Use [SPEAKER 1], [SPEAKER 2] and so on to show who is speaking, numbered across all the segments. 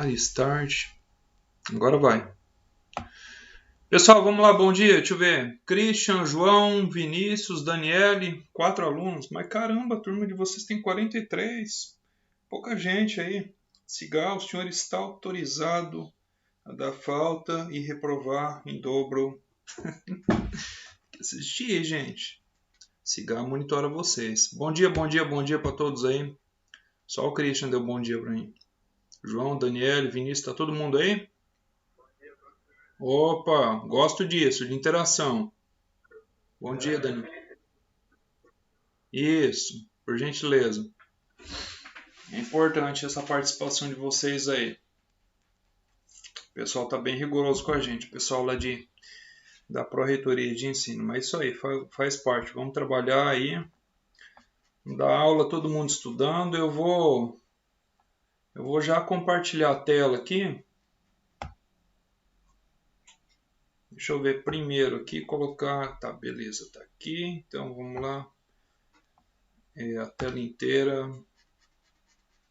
[SPEAKER 1] Start. Agora vai. Pessoal, vamos lá, bom dia. Deixa eu ver. Christian, João, Vinícius, Daniele, 4 alunos. Mas caramba, a turma de vocês tem 43. Pouca gente aí. Sigal, o senhor está autorizado a dar falta e reprovar em dobro. Assistir, gente. Sigal monitora vocês. Bom dia para todos aí. Só o Christian deu bom dia para mim. João, Daniele, Vinícius, tá todo mundo aí? Opa, gosto disso, de interação. Bom dia, Dani. Isso, por gentileza. É importante essa participação de vocês aí. O pessoal tá bem rigoroso com a gente, o pessoal lá da Pró-Reitoria de Ensino. Mas isso aí, faz parte. Vamos trabalhar aí. Dar aula, todo mundo estudando. Eu vou já compartilhar a tela aqui. Deixa eu ver primeiro aqui, colocar... Tá, beleza, tá aqui. Então, vamos lá. A tela inteira.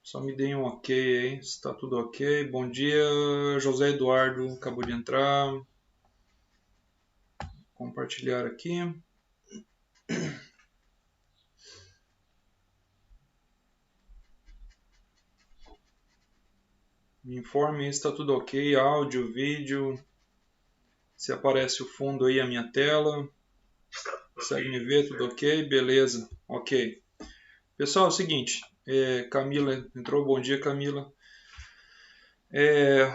[SPEAKER 1] Só me deem um ok aí, está tudo ok. Bom dia, José Eduardo, acabou de entrar. Compartilhar aqui. Me informe, está tudo ok, áudio, vídeo. Se aparece o fundo aí a minha tela. Consegue me ver, tudo ok? Beleza, ok. Pessoal, é o seguinte, Camila entrou, bom dia Camila.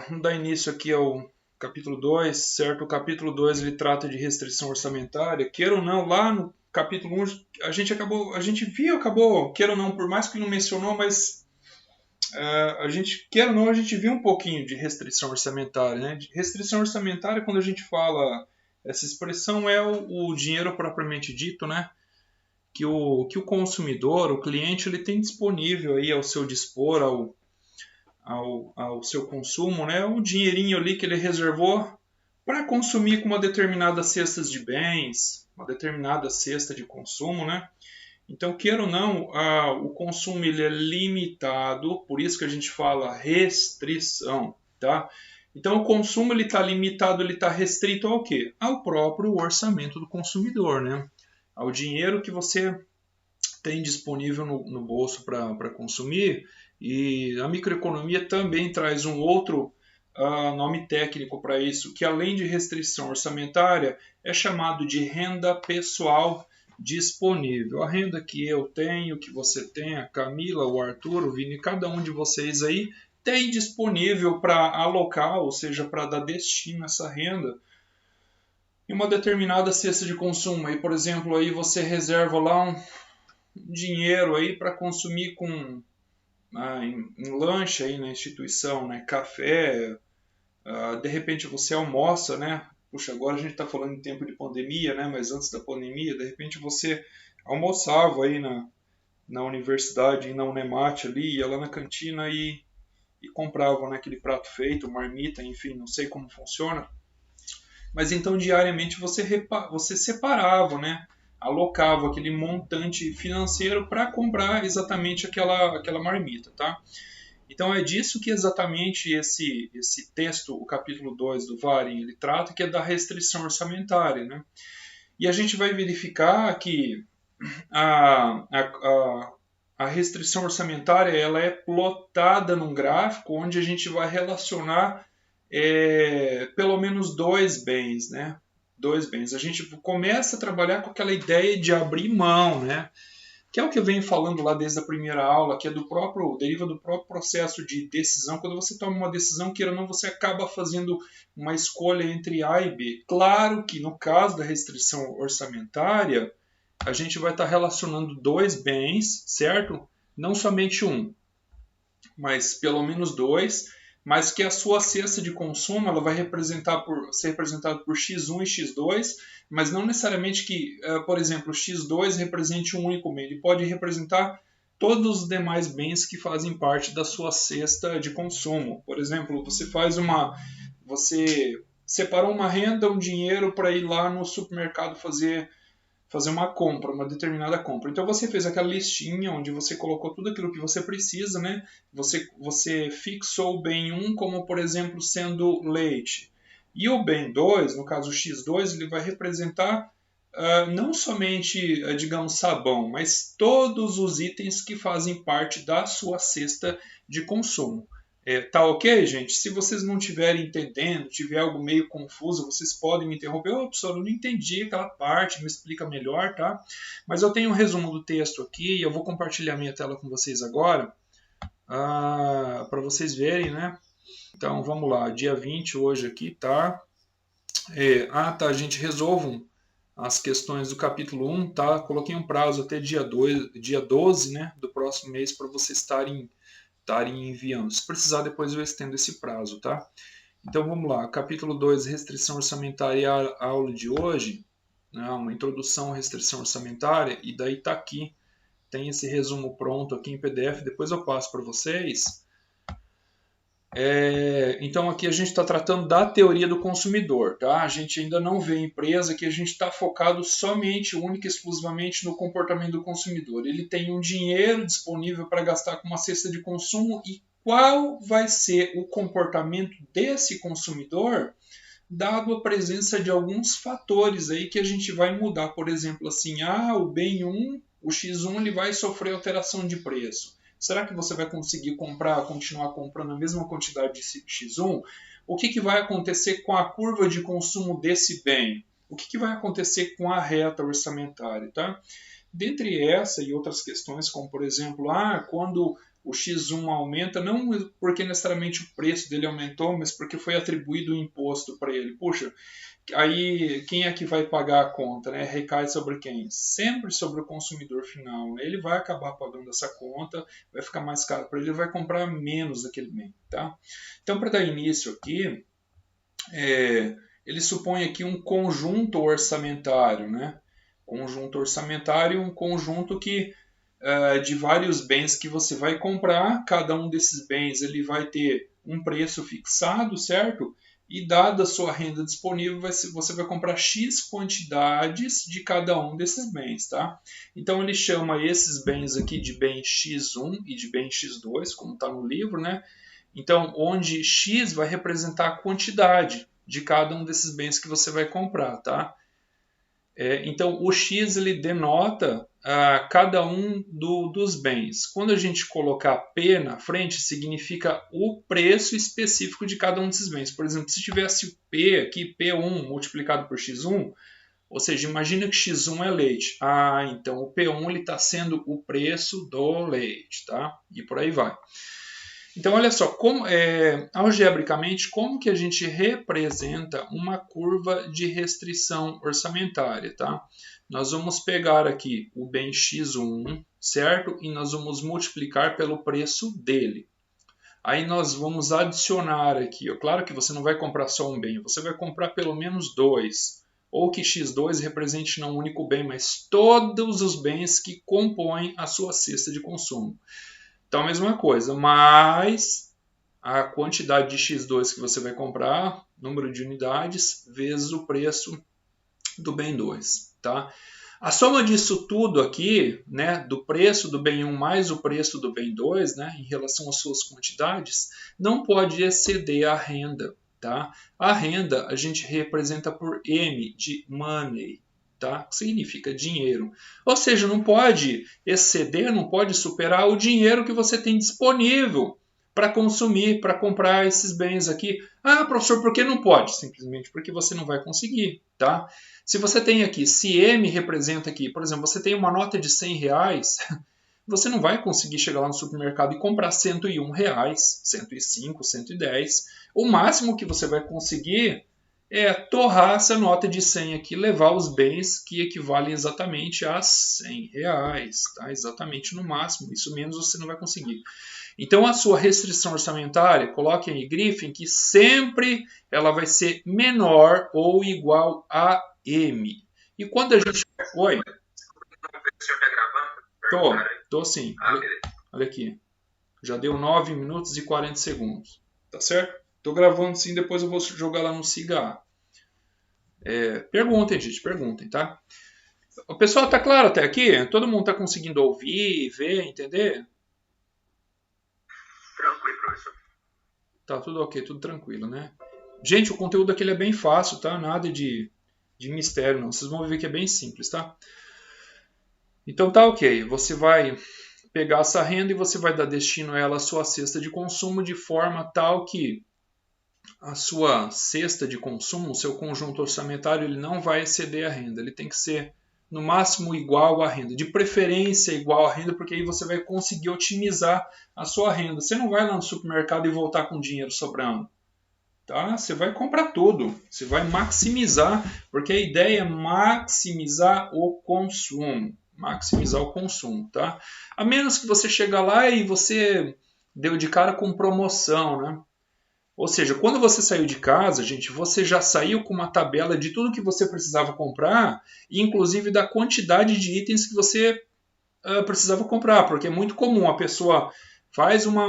[SPEAKER 1] Vamos dar início aqui ao capítulo 2, certo? O capítulo 2 ele trata de restrição orçamentária. Queira ou não, lá no capítulo 1 a gente acabou, queira ou não, por mais que não mencionou, mas queira ou não, a gente viu um pouquinho de restrição orçamentária, né? Restrição orçamentária, quando a gente fala, essa expressão é o dinheiro propriamente dito, né? Que o consumidor, o cliente, ele tem disponível aí ao seu dispor, ao seu consumo, né? O dinheirinho ali que ele reservou para consumir com uma determinada cesta de bens, uma determinada cesta de consumo, né? Então, queira ou não, o consumo ele é limitado, por isso que a gente fala restrição, tá? Então, o consumo ele está limitado, ele está restrito ao quê? Ao próprio orçamento do consumidor, né? Ao dinheiro que você tem disponível no bolso para consumir. E a microeconomia também traz um outro nome técnico para isso, que além de restrição orçamentária, é chamado de renda pessoal disponível. A renda que eu tenho, que você tem, a Camila, o Arthur, o Vini, cada um de vocês aí tem disponível para alocar, ou seja, para dar destino a essa renda em uma determinada cesta de consumo. Aí, por exemplo, aí você reserva lá um dinheiro aí para consumir em lanche aí na instituição, né? Café, de repente você almoça, né? Puxa, agora a gente está falando em tempo de pandemia, né? Mas antes da pandemia, de repente você almoçava aí na universidade, na Unemate ali, ia lá na cantina e comprava, né, aquele prato feito, marmita, enfim, não sei como funciona. Mas então diariamente você separava, né? Alocava aquele montante financeiro para comprar exatamente aquela marmita, tá? Então é disso que exatamente esse texto, o capítulo 2 do Varin, ele trata, que é da restrição orçamentária, né? E a gente vai verificar que a, a, a, a restrição orçamentária ela é plotada num gráfico onde a gente vai relacionar pelo menos dois bens, né? Dois bens. A gente começa a trabalhar com aquela ideia de abrir mão, né? Que é o que eu venho falando lá desde a primeira aula, que é deriva do próprio processo de decisão. Quando você toma uma decisão, queira ou não, você acaba fazendo uma escolha entre A e B. Claro que no caso da restrição orçamentária, a gente vai estar relacionando dois bens, certo? Não somente um, mas pelo menos dois, mas que a sua cesta de consumo ela vai ser representada por X1 e X2, mas não necessariamente que, por exemplo, X2 represente um único bem, ele pode representar todos os demais bens que fazem parte da sua cesta de consumo. Por exemplo, você separou uma renda, um dinheiro para ir lá no supermercado fazer fazer uma compra, uma determinada compra. Então você fez aquela listinha onde você colocou tudo aquilo que você precisa, né? Você fixou o bem 1 como, por exemplo, sendo leite. E o bem 2, no caso o X2, ele vai representar não somente, digamos, sabão, mas todos os itens que fazem parte da sua cesta de consumo. Tá ok, gente? Se vocês não estiverem entendendo, tiver algo meio confuso, vocês podem me interromper. Ô, professor, eu não entendi aquela parte, me explica melhor, tá? Mas eu tenho um resumo do texto aqui e eu vou compartilhar minha tela com vocês agora, para vocês verem, né? Então, vamos lá, dia 20 hoje aqui, tá? Tá, gente, resolvam as questões do capítulo 1, tá? Coloquei um prazo até dia 12, né, do próximo mês para vocês estarem enviando. Se precisar, depois eu estendo esse prazo, tá? Então vamos lá, capítulo 2, restrição orçamentária, a aula de hoje, né, uma introdução à restrição orçamentária, e daí tá aqui, tem esse resumo pronto aqui em PDF, depois eu passo para vocês. Então aqui a gente está tratando da teoria do consumidor, tá? A gente ainda não vê empresa que a gente está focado somente, única e exclusivamente no comportamento do consumidor. Ele tem um dinheiro disponível para gastar com uma cesta de consumo e qual vai ser o comportamento desse consumidor, dado a presença de alguns fatores aí que a gente vai mudar. Por exemplo, assim, o bem 1, o X1, ele vai sofrer alteração de preço. Será que você vai conseguir continuar comprando a mesma quantidade de X1? O que vai acontecer com a curva de consumo desse bem? O que vai acontecer com a reta orçamentária? Tá? Dentre essa e outras questões, como por exemplo, quando o X1 aumenta, não porque necessariamente o preço dele aumentou, mas porque foi atribuído o imposto para ele. Puxa, aí quem é que vai pagar a conta, né? Recai sobre quem? Sempre sobre o consumidor final, né? Ele vai acabar pagando essa conta, vai ficar mais caro para ele, vai comprar menos daquele bem, tá? Então, para dar início aqui, ele supõe aqui um conjunto orçamentário, né? Conjunto orçamentário, um conjunto que de vários bens que você vai comprar, cada um desses bens ele vai ter um preço fixado, certo? E dada a sua renda disponível, você vai comprar X quantidades de cada um desses bens, tá? Então ele chama esses bens aqui de bem X1 e de bem X2, como está no livro, né? Então, onde X vai representar a quantidade de cada um desses bens que você vai comprar, tá? Então, o X ele denota cada um dos bens. Quando a gente colocar P na frente, significa o preço específico de cada um desses bens. Por exemplo, se tivesse o P aqui, P1 multiplicado por X1, ou seja, imagina que X1 é leite. Então o P1 está sendo o preço do leite, tá? E por aí vai. Então, olha só, algebricamente, como que a gente representa uma curva de restrição orçamentária, tá? Nós vamos pegar aqui o bem X1, certo? E nós vamos multiplicar pelo preço dele. Aí nós vamos adicionar aqui, claro que você não vai comprar só um bem, você vai comprar pelo menos dois. Ou que X2 represente não um único bem, mas todos os bens que compõem a sua cesta de consumo. Então, a mesma coisa, mais a quantidade de X2 que você vai comprar, número de unidades, vezes o preço do bem 2. Tá? A soma disso tudo aqui, né, do preço do bem 1 mais o preço do bem 2, né, em relação às suas quantidades, não pode exceder a renda. Tá? A renda a gente representa por M de money. Tá? Que significa dinheiro. Ou seja, não pode exceder, não pode superar o dinheiro que você tem disponível para consumir, para comprar esses bens aqui. Professor, por que não pode? Simplesmente porque você não vai conseguir. Tá? Se você tem aqui, se M representa aqui, por exemplo, você tem uma nota de R$100, você não vai conseguir chegar lá no supermercado e comprar R$101, 105, 110. O máximo que você vai conseguir torrar essa nota de 100 aqui, levar os bens que equivalem exatamente a R$100, tá? Exatamente no máximo, isso menos você não vai conseguir. Então a sua restrição orçamentária, coloque aí, grifem que sempre ela vai ser menor ou igual a M. E quando a gente... Oi? Tô sim. Olha aqui. Já deu 9 minutos e 40 segundos. Tá certo? Tô gravando sim, depois eu vou jogar lá no Siga. Perguntem, gente, perguntem, tá? O pessoal tá claro até aqui? Todo mundo tá conseguindo ouvir, ver, entender?
[SPEAKER 2] Tranquilo, professor.
[SPEAKER 1] Tá tudo ok, tudo tranquilo, né? Gente, o conteúdo aqui ele é bem fácil, tá? Nada de mistério, não. Vocês vão ver que é bem simples, tá? Então tá ok. Você vai pegar essa renda e você vai dar destino a ela à sua cesta de consumo de forma tal que a sua cesta de consumo, o seu conjunto orçamentário, ele não vai exceder a renda. Ele tem que ser no máximo igual à renda. De preferência igual à renda, porque aí você vai conseguir otimizar a sua renda. Você não vai lá no supermercado e voltar com dinheiro sobrando. Tá? Você vai comprar tudo. Você vai maximizar, porque a ideia é maximizar o consumo. Maximizar o consumo, tá? A menos que você chega lá e você deu de cara com promoção, né? Ou seja, quando você saiu de casa, gente, você já saiu com uma tabela de tudo que você precisava comprar, e inclusive da quantidade de itens que você precisava comprar, porque é muito comum a pessoa faz uma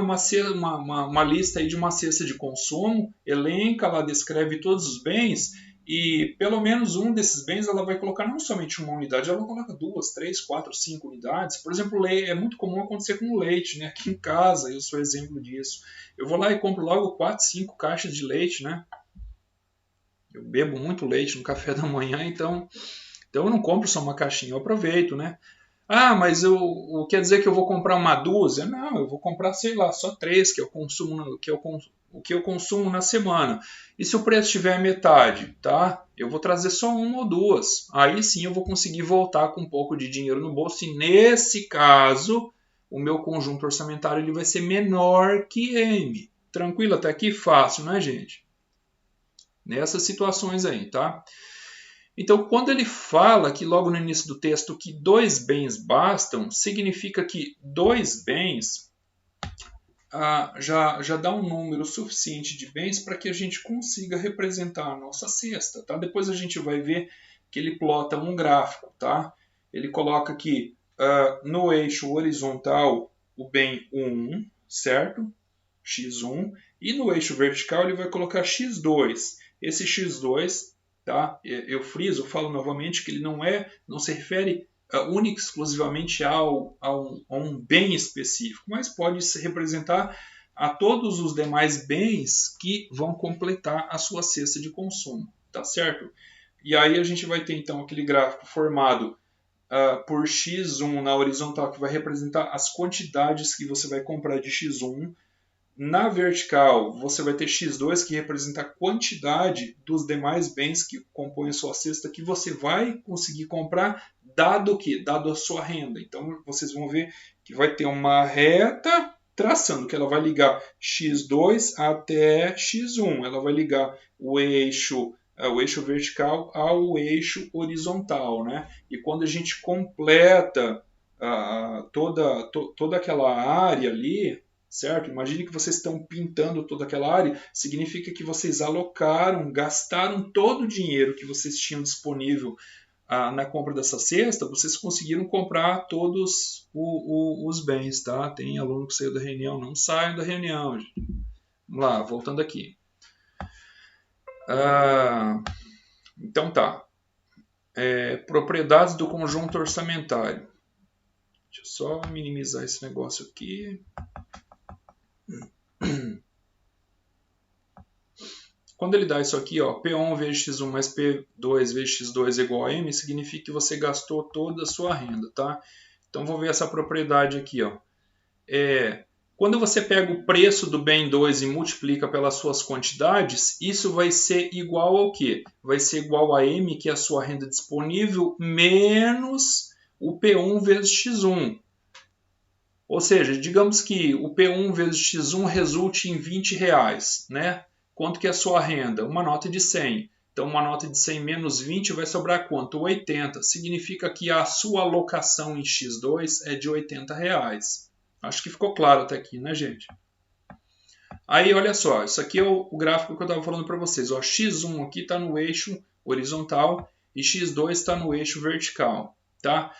[SPEAKER 1] lista aí de uma cesta de consumo, elenca, ela descreve todos os bens, e pelo menos um desses bens ela vai colocar não somente uma unidade, ela coloca 2, 3, 4, 5 unidades. Por exemplo, é muito comum acontecer com o leite, né? Aqui em casa, eu sou exemplo disso. Eu vou lá e compro logo 4, 5 caixas de leite, né? Eu bebo muito leite no café da manhã, então eu não compro só uma caixinha, eu aproveito, né? Ah, mas quer dizer que eu vou comprar uma dúzia? Não, eu vou comprar, sei lá, só 3 que eu consumo, o que eu consumo na semana. E se o preço estiver a metade, tá? Eu vou trazer só uma ou duas. Aí sim eu vou conseguir voltar com um pouco de dinheiro no bolso. E nesse caso, o meu conjunto orçamentário ele vai ser menor que M. Tranquilo até aqui? Fácil, né, gente? Nessas situações aí, tá? Então, quando ele fala aqui logo no início do texto que 2 bens bastam, significa que 2 bens já dá um número suficiente de bens para que a gente consiga representar a nossa cesta. Tá? Depois a gente vai ver que ele plota um gráfico. Tá? Ele coloca aqui no eixo horizontal o bem 1, certo? x1, e no eixo vertical ele vai colocar x2. Esse x2, tá? Eu friso, eu falo novamente que ele não se refere única e exclusivamente a um bem específico, mas pode se representar a todos os demais bens que vão completar a sua cesta de consumo, tá certo? E aí a gente vai ter então aquele gráfico formado por x1 na horizontal, que vai representar as quantidades que você vai comprar de x1. Na vertical, você vai ter x2, que representa a quantidade dos demais bens que compõem a sua cesta que você vai conseguir comprar, dado a sua renda. Então, vocês vão ver que vai ter uma reta traçando, que ela vai ligar x2 até x1. Ela vai ligar o eixo vertical ao eixo horizontal, né? E quando a gente completa toda aquela área ali, certo? Imagine que vocês estão pintando toda aquela área, significa que vocês gastaram todo o dinheiro que vocês tinham disponível na compra dessa cesta, vocês conseguiram comprar todos os bens, tá? Tem aluno que saiu da reunião, não saiam da reunião, gente. Vamos lá, voltando aqui. Então tá. Propriedades do conjunto orçamentário. Deixa eu só minimizar esse negócio aqui. Quando ele dá isso aqui, ó, P1 vezes x1 mais P2 vezes x2 é igual a M, significa que você gastou toda a sua renda, tá? Então, vou ver essa propriedade aqui, ó. Quando você pega o preço do bem 2 e multiplica pelas suas quantidades, isso vai ser igual ao quê? Vai ser igual a M, que é a sua renda disponível, menos o P1 vezes x1. Ou seja, digamos que o P1 vezes x1 resulte em R$20, né? Quanto que é a sua renda? Uma nota de 100. Então, uma nota de 100 menos 20 vai sobrar quanto? 80. Significa que a sua alocação em x2 é de R$80. Acho que ficou claro até aqui, né, gente? Aí, olha só. Isso aqui é o gráfico que eu estava falando para vocês. Ó, x1 aqui está no eixo horizontal e x2 está no eixo vertical, tá?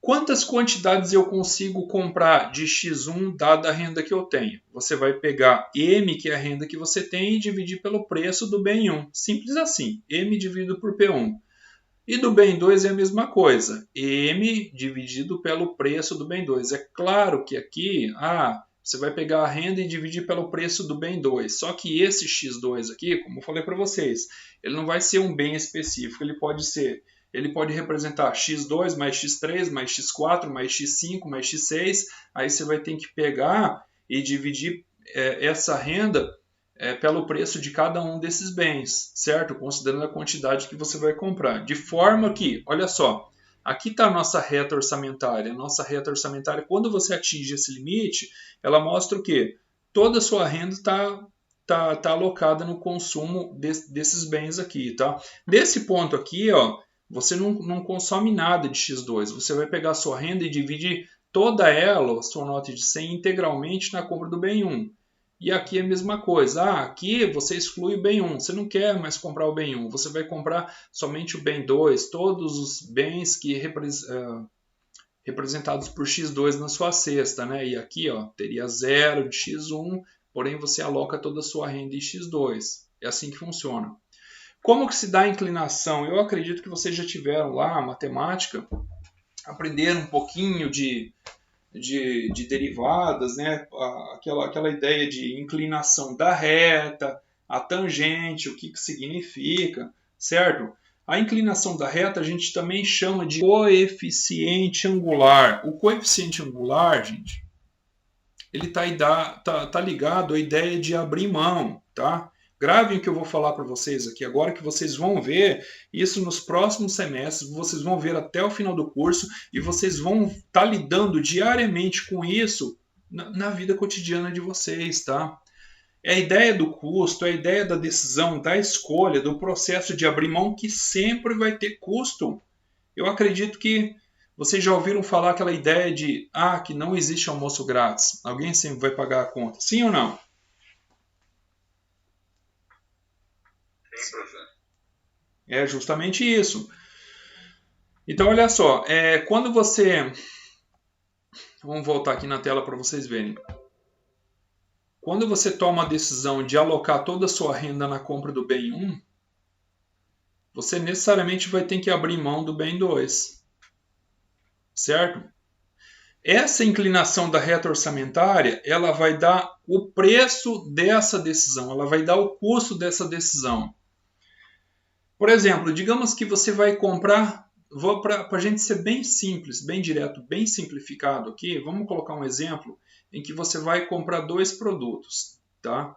[SPEAKER 1] Quantas quantidades eu consigo comprar de x1 dada a renda que eu tenho? Você vai pegar M, que é a renda que você tem, e dividir pelo preço do bem 1. Simples assim. M dividido por P1. E do bem 2 é a mesma coisa, M dividido pelo preço do bem 2. É claro que aqui, você vai pegar a renda e dividir pelo preço do bem 2. Só que esse X2 aqui, como eu falei para vocês, ele não vai ser um bem específico, ele pode representar X2 mais X3 mais X4 mais X5 mais X6. Aí você vai ter que pegar e dividir essa renda pelo preço de cada um desses bens, certo? Considerando a quantidade que você vai comprar. De forma que, olha só, aqui está a nossa reta orçamentária. A nossa reta orçamentária, quando você atinge esse limite, ela mostra o quê? Toda a sua renda está alocada no consumo desses bens aqui, tá? Desse ponto aqui, ó, você não consome nada de X2. Você vai pegar a sua renda e dividir toda ela, a sua nota de 100, integralmente na compra do bem 1. E aqui é a mesma coisa. Aqui você exclui o bem 1. Você não quer mais comprar o bem 1. Você vai comprar somente o bem 2. Todos os bens que representados por X2 na sua cesta. Né? E aqui ó, teria 0 de X1, porém você aloca toda a sua renda em X2. É assim que funciona. Como que se dá a inclinação? Eu acredito que vocês já tiveram lá a matemática, aprenderam um pouquinho de derivadas, né? Aquela ideia de inclinação da reta, a tangente, o que significa, certo? A inclinação da reta a gente também chama de coeficiente angular. O coeficiente angular, gente, ele tá ligado à ideia de abrir mão, tá? Gravem o que eu vou falar para vocês aqui agora, que vocês vão ver isso nos próximos semestres, vocês vão ver até o final do curso e vocês vão estar lidando diariamente com isso na vida cotidiana de vocês, tá? É a ideia do custo, é a ideia da decisão, da escolha, do processo de abrir mão que sempre vai ter custo. Eu acredito que vocês já ouviram falar aquela ideia de que não existe almoço grátis. Alguém sempre vai pagar a conta. Sim ou não? É justamente isso. Então, olha só, quando você... Vamos voltar aqui na tela para vocês verem. Quando você toma a decisão de alocar toda a sua renda na compra do bem 1, você necessariamente vai ter que abrir mão do bem 2. Certo? Essa inclinação da reta orçamentária, ela vai dar o preço dessa decisão, ela vai dar o custo dessa decisão. Por exemplo, digamos que você vai comprar, para a gente ser bem simples, bem direto, bem simplificado aqui, vamos colocar um exemplo em que você vai comprar 2 produtos, tá?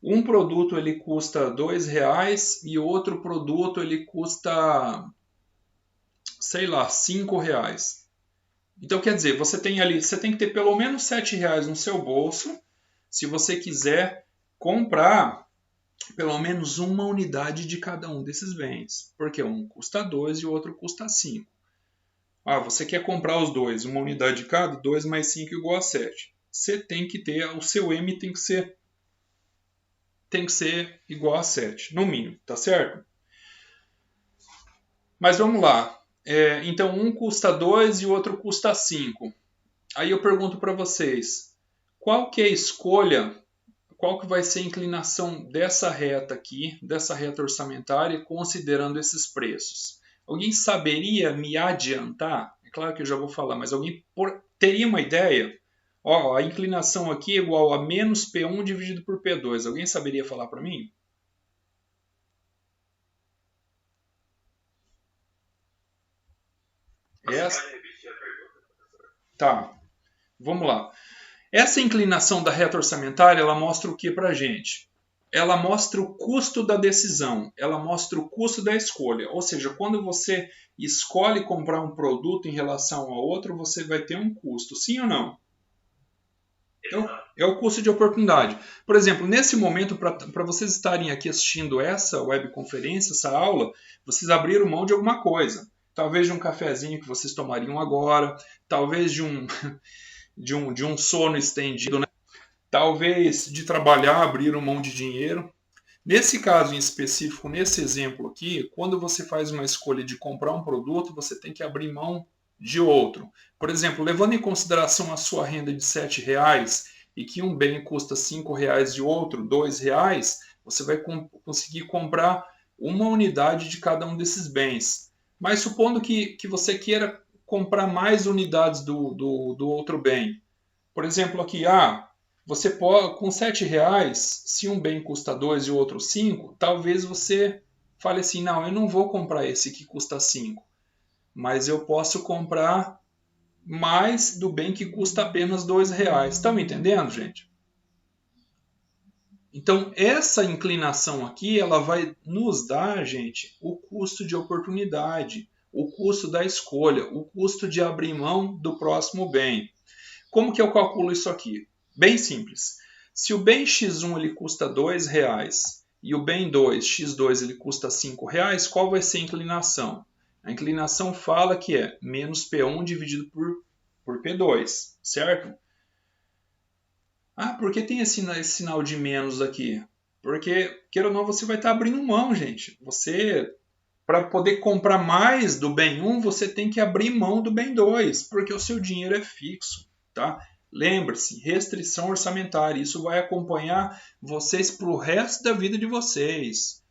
[SPEAKER 1] Um produto ele custa R$2 e outro produto ele custa, sei lá, R$5. Então quer dizer, você tem que ter pelo menos R$7 no seu bolso se você quiser comprar pelo menos uma unidade de cada um desses bens, porque um custa 2 e o outro custa 5. Você quer comprar os dois, uma unidade de cada, 2 mais 5 igual a 7. Você tem que ter, o seu M tem que ser igual a 7, no mínimo, tá certo? Mas vamos lá. Então um custa 2 e o outro custa 5. Aí eu pergunto para vocês, qual que é a escolha, qual que vai ser a inclinação dessa reta aqui, dessa reta orçamentária, considerando esses preços? Alguém saberia me adiantar? É claro que eu já vou falar, mas alguém teria uma ideia? A inclinação aqui é igual a menos P1 dividido por P2. Alguém saberia falar para mim? Tá, vamos lá. Essa inclinação da reta orçamentária, ela mostra o que para a gente? Ela mostra o custo da decisão, ela mostra o custo da escolha. Ou seja, quando você escolhe comprar um produto em relação a outro, você vai ter um custo, sim ou não? É o custo de oportunidade. Por exemplo, nesse momento, para vocês estarem aqui assistindo essa webconferência, essa aula, vocês abriram mão de alguma coisa. Talvez de um cafezinho que vocês tomariam agora, talvez de um sono estendido, né? Talvez de trabalhar, abriram mão de dinheiro. Nesse caso em específico, nesse exemplo aqui, quando você faz uma escolha de comprar um produto, você tem que abrir mão de outro. Por exemplo, levando em consideração a sua renda de R$7 e que um bem custa R$5 e outro R$2, você vai conseguir comprar uma unidade de cada um desses bens. Mas supondo que você queira comprar mais unidades do outro bem. Por exemplo, aqui, você pode, com R$ 7, se um bem custa 2 e o outro 5, talvez você fale assim, não, eu não vou comprar esse que custa 5, mas eu posso comprar mais do bem que custa apenas R$ 2. Estão me entendendo, gente? Então, essa inclinação aqui, ela vai nos dar, gente, o custo de oportunidade, o custo da escolha, o custo de abrir mão do próximo bem. Como que eu calculo isso aqui? Bem simples. Se o bem x1 ele custa R$ 2 e o bem 2, x2, ele custa R$ 5, qual vai ser a inclinação? A inclinação fala que é menos P1 dividido por P2, certo? Por que tem esse sinal de menos aqui? Porque, queira ou não, você vai estar abrindo mão, gente. Você, para poder comprar mais do bem 1, você tem que abrir mão do bem 2, porque o seu dinheiro é fixo, tá? Lembre-se, restrição orçamentária, isso vai acompanhar vocês para o resto da vida de vocês,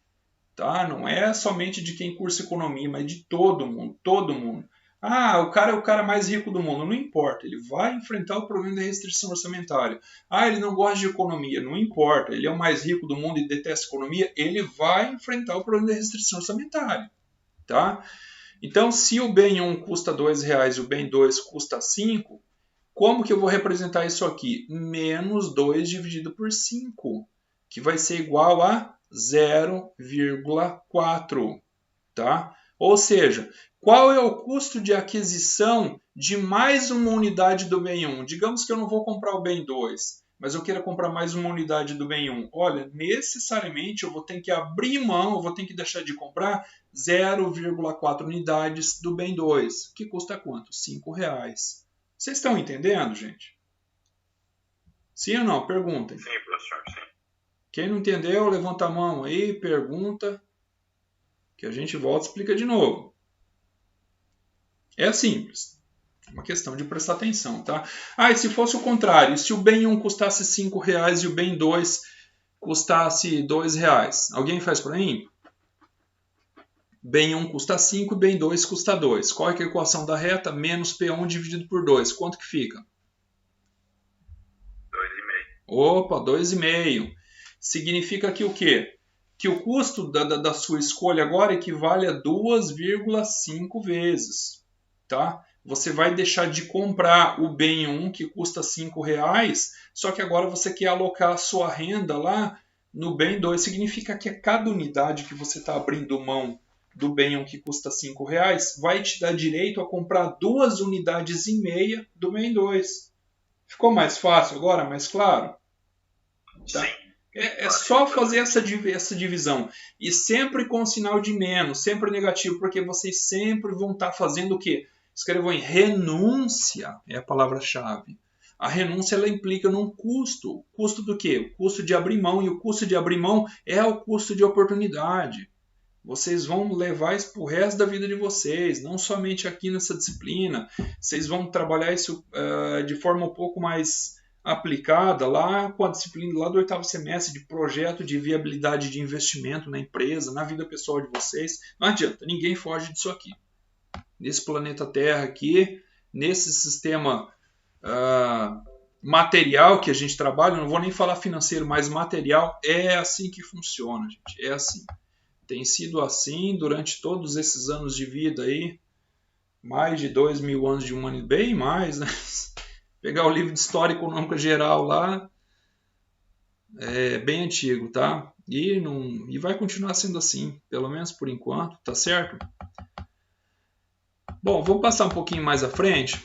[SPEAKER 1] tá? Não é somente de quem cursa economia, mas de todo mundo, todo mundo. O cara é o cara mais rico do mundo, não importa, ele vai enfrentar o problema da restrição orçamentária. Ele não gosta de economia, não importa, ele é o mais rico do mundo e detesta economia, ele vai enfrentar o problema da restrição orçamentária, tá? Então, se o bem 1 custa R$ 2 e o bem 2 custa 5, como que eu vou representar isso aqui? Menos 2 dividido por 5, que vai ser igual a 0,4, tá? Ou seja, qual é o custo de aquisição de mais uma unidade do bem 1? Digamos que eu não vou comprar o bem 2, mas eu queira comprar mais uma unidade do bem 1. Olha, necessariamente eu vou ter que abrir mão, eu vou ter que deixar de comprar 0,4 unidades do bem 2, que custa quanto? R$ 5. Vocês estão entendendo, gente? Sim ou não? Perguntem.
[SPEAKER 2] Sim, professor, sim.
[SPEAKER 1] Quem não entendeu, levanta a mão aí, pergunta, que a gente volta e explica de novo. É simples. É uma questão de prestar atenção, tá? E se fosse o contrário, se o bem 1 custasse R$ 5 e o bem 2 custasse R$ 2, alguém faz para mim? Bem 1 custa 5 e bem 2 custa 2. Qual é a equação da reta? Menos P1 dividido por 2. Quanto que fica?
[SPEAKER 2] 2,5.
[SPEAKER 1] Opa, 2,5. Significa que o quê? Que o custo da sua escolha agora equivale a 2,5 vezes. Tá? Você vai deixar de comprar o bem 1 que custa R$ 5, só que agora você quer alocar a sua renda lá no bem 2. Significa que a cada unidade que você está abrindo mão do bem 1 que custa R$ 5 vai te dar direito a comprar 2,5 unidades do bem 2. Ficou mais fácil agora? Mais claro? Tá?
[SPEAKER 2] Sim.
[SPEAKER 1] É só fazer essa divisão. E sempre com sinal de menos, sempre negativo, porque vocês sempre vão estar fazendo o quê? Escrevam em renúncia, é a palavra-chave. A renúncia ela implica num custo. Custo do quê? O custo de abrir mão. E o custo de abrir mão é o custo de oportunidade. Vocês vão levar isso para o resto da vida de vocês, não somente aqui nessa disciplina. Vocês vão trabalhar isso de forma um pouco mais aplicada lá com a disciplina lá do 8º semestre de projeto de viabilidade de investimento na empresa, na vida pessoal de vocês. Não adianta, ninguém foge disso aqui. Nesse planeta Terra aqui, nesse sistema material que a gente trabalha, não vou nem falar financeiro, mas material, é assim que funciona, gente, é assim. Tem sido assim durante todos esses anos de vida aí, mais de 2.000 anos de humanidade, bem mais, né? Pegar o livro de História Econômica Geral lá, é bem antigo, tá? E vai continuar sendo assim, pelo menos por enquanto, tá certo? Bom, vamos passar um pouquinho mais à frente,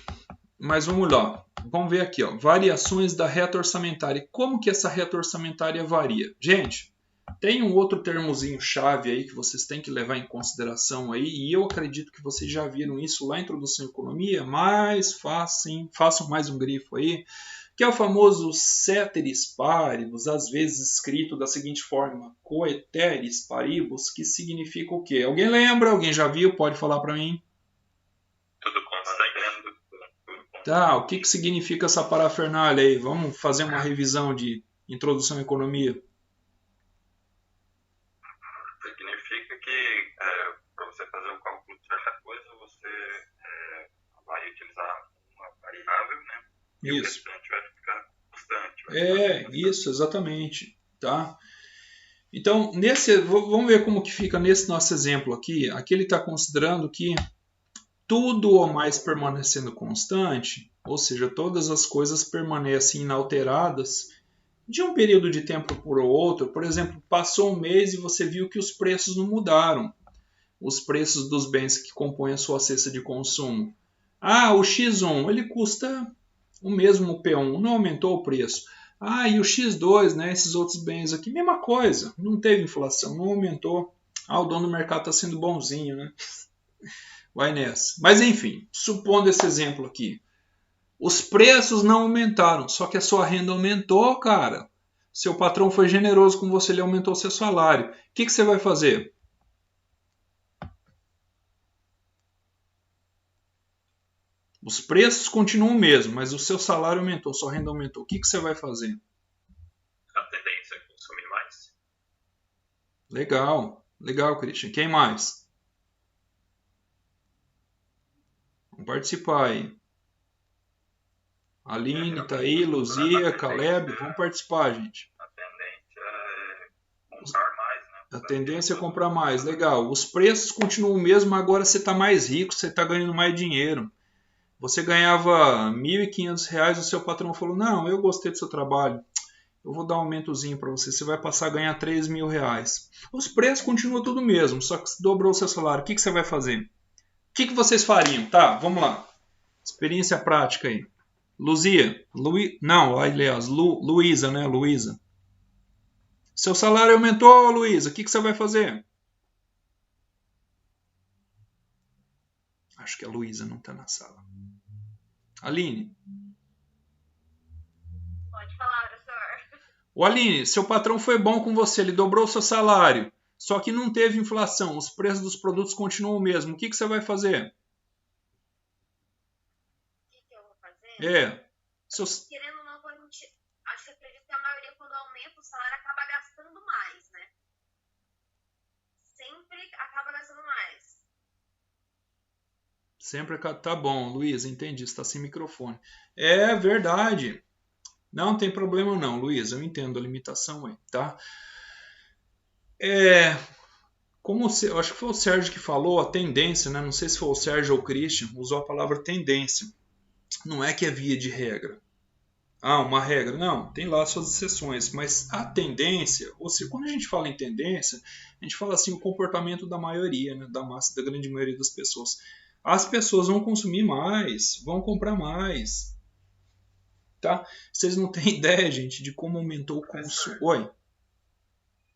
[SPEAKER 1] mas vamos lá. Vamos ver aqui, ó, variações da reta orçamentária. Como que essa reta orçamentária varia? Gente, tem um outro termozinho chave aí que vocês têm que levar em consideração aí, e eu acredito que vocês já viram isso lá na Introdução à Economia, mas façam mais um grifo aí, que é o famoso ceteris paribus, às vezes escrito da seguinte forma, coeteris paribus, que significa o quê? Alguém lembra? Alguém já viu? Pode falar para mim?
[SPEAKER 2] Tudo constante.
[SPEAKER 1] Tá, o que significa essa parafernália aí? Vamos fazer uma revisão de Introdução à Economia.
[SPEAKER 2] Significa que para você fazer o cálculo de certa coisa, você vai utilizar uma variável, né? E o
[SPEAKER 1] Isso.
[SPEAKER 2] restante vai ficar constante. Vai ficar constante.
[SPEAKER 1] Isso, exatamente. Tá? Então, vamos ver como que fica nesse nosso exemplo aqui. Aqui ele está considerando que tudo ou mais permanecendo constante, ou seja, todas as coisas permanecem inalteradas de um período de tempo para o outro. Por exemplo, passou um mês e você viu que os preços não mudaram. Os preços dos bens que compõem a sua cesta de consumo. Ah, o X1 ele custa o mesmo P1, não aumentou o preço. Ah, e o X2, né, esses outros bens aqui, mesma coisa, não teve inflação, não aumentou. Ah, o dono do mercado está sendo bonzinho, né? Vai nessa. Mas enfim, supondo esse exemplo aqui, os preços não aumentaram, só que a sua renda aumentou, cara. Seu patrão foi generoso com você, ele aumentou seu salário. O que você vai fazer? Os preços continuam o mesmo, mas o seu salário aumentou, sua renda aumentou. O que você vai fazer?
[SPEAKER 2] A tendência é consumir mais.
[SPEAKER 1] Legal, legal, Christian. Quem mais? Vamos participar aí. Aline, tá aí, Luzia, Caleb, vamos participar, gente.
[SPEAKER 2] A tendência é comprar mais, né?
[SPEAKER 1] A tendência é comprar mais, legal. Os preços continuam o mesmo, agora você está mais rico, você está ganhando mais dinheiro. Você ganhava R$ 1.500, o seu patrão falou, não, eu gostei do seu trabalho, eu vou dar um aumentozinho para você, você vai passar a ganhar R$ 3.000. Os preços continuam tudo mesmo, só que dobrou o seu salário. O que você vai fazer? O que vocês fariam? Tá, vamos lá. Experiência prática aí. Luzia, Luísa, né? Luísa. Seu salário aumentou, Luísa, o que você vai fazer? Acho que a Luísa não está na sala. Aline.
[SPEAKER 3] Pode falar, professor.
[SPEAKER 1] Ô Aline, seu patrão foi bom com você, ele dobrou o seu salário, só que não teve inflação, os preços dos produtos continuam o mesmo. O que você vai fazer?
[SPEAKER 3] O que eu vou fazer?
[SPEAKER 1] Seus...
[SPEAKER 3] Querendo ou não, acho que acredito que a maioria, quando aumenta o salário, acaba gastando mais, né? Sempre acaba gastando mais.
[SPEAKER 1] Sempre tá bom, Luísa, entendi, você está sem microfone. É verdade. Não tem problema não, Luísa, eu entendo a limitação aí, tá? Eu acho que foi o Sérgio que falou, a tendência, né? Não sei se foi o Sérgio ou o Christian, usou a palavra tendência. Não é que é via de regra. Ah, uma regra. Não, tem lá suas exceções, mas a tendência, ou seja, quando a gente fala em tendência, a gente fala assim o comportamento da maioria, né? Da massa, da grande maioria das pessoas. As pessoas vão consumir mais, vão comprar mais. Tá? Vocês não têm ideia, gente, de como aumentou o consumo. Oi?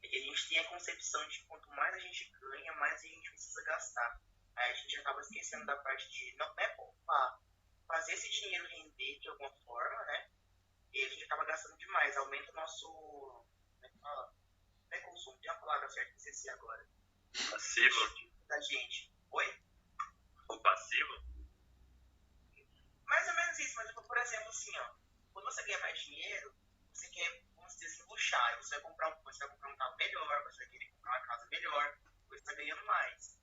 [SPEAKER 4] É que a gente tem a concepção de que quanto mais a gente ganha, mais a gente precisa gastar. Aí a gente acaba esquecendo da parte de não é poupar, fazer esse dinheiro render de alguma forma, né? E a gente acaba gastando demais, aumenta o nosso. Como é que fala? Não é consumo, tem uma palavra certa que esqueci agora.
[SPEAKER 2] Passivo.
[SPEAKER 4] Da gente. Oi?
[SPEAKER 2] O passivo?
[SPEAKER 4] Mais ou menos isso, mas por exemplo, assim, ó. Quando você ganha mais dinheiro, você quer, vamos dizer assim, luxar. Você vai comprar um carro melhor, você vai querer comprar uma casa melhor, você está ganhando mais.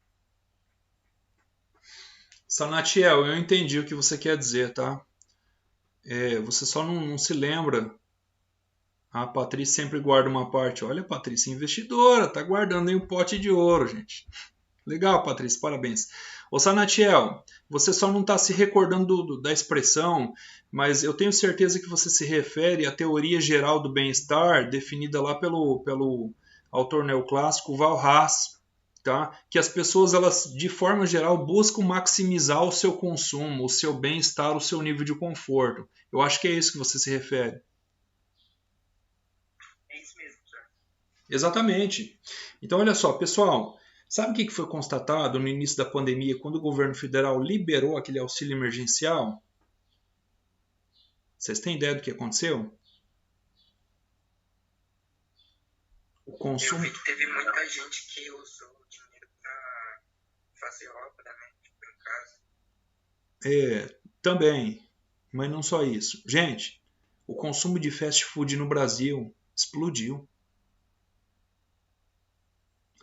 [SPEAKER 1] Sanatiel, eu entendi o que você quer dizer, tá? Você só não se lembra. A Patrícia sempre guarda uma parte. Olha, a Patrícia é investidora, tá guardando aí um pote de ouro, gente. Legal, Patrícia, parabéns. Ô Sanatiel, você só não está se recordando da expressão, mas eu tenho certeza que você se refere à teoria geral do bem-estar, definida lá pelo autor neoclássico Val Haas, tá? Que as pessoas, elas, de forma geral, buscam maximizar o seu consumo, o seu bem-estar, o seu nível de conforto. Eu acho que é isso que você se refere.
[SPEAKER 4] É isso mesmo, senhor.
[SPEAKER 1] Exatamente. Então, olha só, pessoal. Sabe o que foi constatado no início da pandemia, quando o governo federal liberou aquele auxílio emergencial? Vocês têm ideia do que aconteceu? O consumo...
[SPEAKER 4] Eu vi que teve muita gente que usou o dinheiro para fazer obra, né? Tipo, em casa.
[SPEAKER 1] Também, mas não só isso. Gente, o consumo de fast food no Brasil explodiu.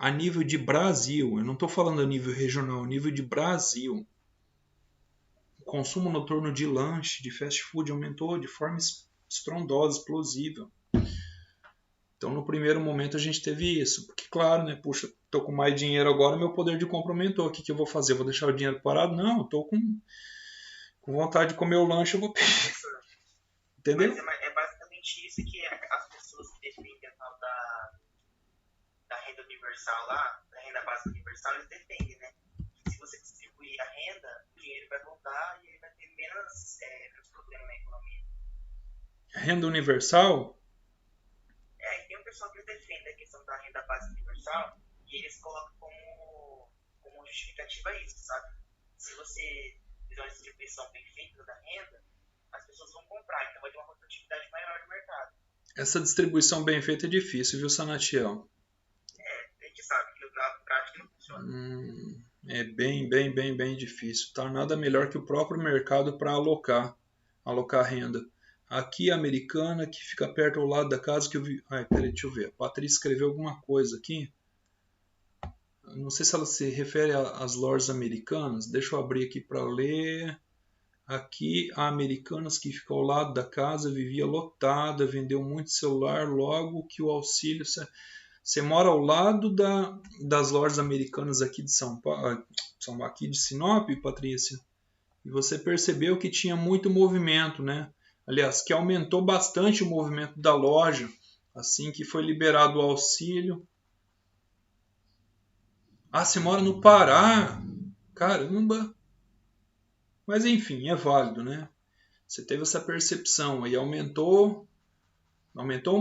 [SPEAKER 1] a nível de Brasil, eu não estou falando a nível regional, a nível de Brasil, o consumo noturno de lanche, de fast food aumentou de forma estrondosa, explosiva. Então, no primeiro momento, a gente teve isso. Porque, claro, né? Puxa, estou com mais dinheiro agora, meu poder de compra aumentou. O que eu vou fazer? Eu vou deixar o dinheiro parado? Não, estou com vontade de comer o lanche, eu vou pedir. Entendeu?
[SPEAKER 4] Mas é basicamente isso que as pessoas que defendem a tal da renda universal lá, da renda básica universal, eles defendem, né? Se você distribuir a renda, o dinheiro vai voltar e ele vai ter menos problema na economia.
[SPEAKER 1] Renda universal?
[SPEAKER 4] Tem um pessoal que defende a questão da renda básica universal e eles colocam como justificativa isso, sabe? Se você fizer uma distribuição bem feita da renda, as pessoas vão comprar, então vai ter uma rotatividade maior no mercado.
[SPEAKER 1] Essa distribuição bem feita é difícil, viu, Sanatiel?
[SPEAKER 4] A gente sabe que na prática não funciona.
[SPEAKER 1] É bem difícil. Tá? Nada melhor que o próprio mercado para alocar renda. Aqui a Americana, que fica perto ao lado da casa que eu vi. Ai, peraí, deixa eu ver. A Patrícia escreveu alguma coisa aqui. Não sei se ela se refere às lojas americanas. Deixa eu abrir aqui para ler. Aqui a Americanas, que fica ao lado da casa, vivia lotada, vendeu muito celular, logo que o auxílio... Você mora ao lado das lojas americanas aqui de São Paulo, aqui de Sinop, Patrícia, e você percebeu que tinha muito movimento, né? Aliás, que aumentou bastante o movimento da loja, assim que foi liberado o auxílio. Ah, você mora no Pará? Caramba! Mas enfim, é válido, né? Você teve essa percepção aí, aumentou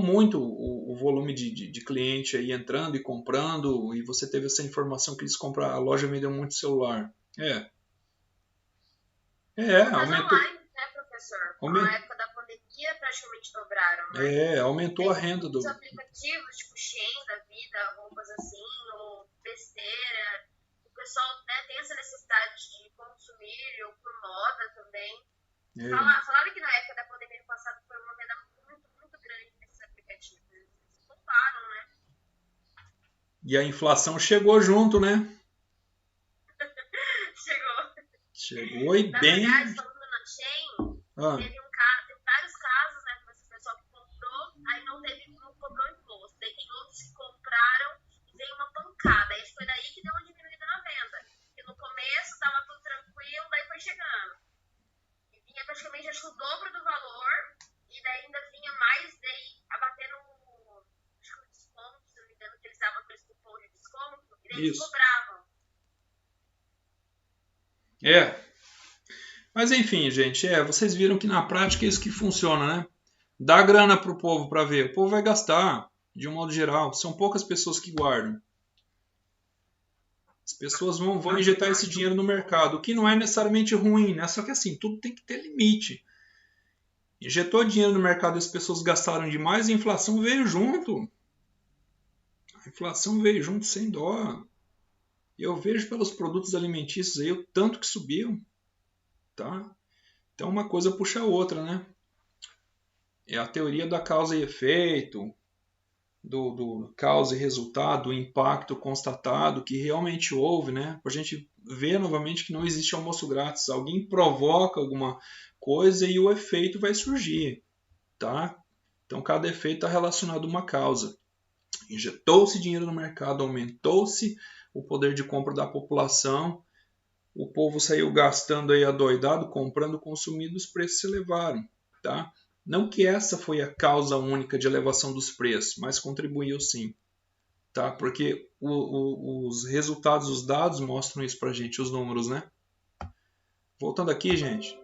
[SPEAKER 1] muito o volume de cliente aí entrando e comprando, e você teve essa informação que eles compraram, a loja vendeu muito celular.
[SPEAKER 3] Aumentou. Online, né, professor? Na época da pandemia praticamente dobraram, né?
[SPEAKER 1] Aumentou a renda
[SPEAKER 3] Os aplicativos, tipo Shein da vida, roupas assim, ou besteira. O pessoal, né, tem essa necessidade de consumir, ou por moda também. Falaram que na época da pandemia passada foi uma venda muito grande nesses aplicativos. Eles pouparam, né?
[SPEAKER 1] E a inflação chegou junto, né? Chegou e
[SPEAKER 3] na
[SPEAKER 1] bem...
[SPEAKER 3] verdade, falando na Shein, teve vários casos, né, com esse pessoal que comprou, aí não cobrou imposto. Daí tem outros que compraram e veio uma pancada. Aí foi daí que deu uma diminuída na venda. Porque no começo estava tudo tranquilo, daí foi chegando. E vinha praticamente, acho que o dobro do valor, e daí ainda vinha mais, daí abatendo acho que o desconto, se não me engano, que eles davam aqueles cupons de desconto, e daí eles cobravam.
[SPEAKER 1] Mas enfim, gente, vocês viram que na prática é isso que funciona, né? Dá grana pro povo para ver. O povo vai gastar, de um modo geral. São poucas pessoas que guardam. As pessoas vão injetar esse dinheiro no mercado, o que não é necessariamente ruim, né? Só que assim, tudo tem que ter limite. Injetou dinheiro no mercado e as pessoas gastaram demais, a inflação veio junto. A inflação veio junto sem dó. Eu vejo pelos produtos alimentícios aí o tanto que subiu. Tá? Então uma coisa puxa a outra, né? É a teoria da causa e efeito, do causa e resultado, do impacto constatado, que realmente houve, né? Para a gente ver novamente que não existe almoço grátis. Alguém provoca alguma coisa e o efeito vai surgir, tá? Então cada efeito está relacionado a uma causa. Injetou-se dinheiro no mercado, aumentou-se o poder de compra da população, o povo saiu gastando aí adoidado, comprando, consumindo, os preços se elevaram, tá? Não que essa foi a causa única de elevação dos preços, mas contribuiu sim, tá? Porque os resultados, os dados mostram isso pra gente, os números, né? Voltando aqui, gente.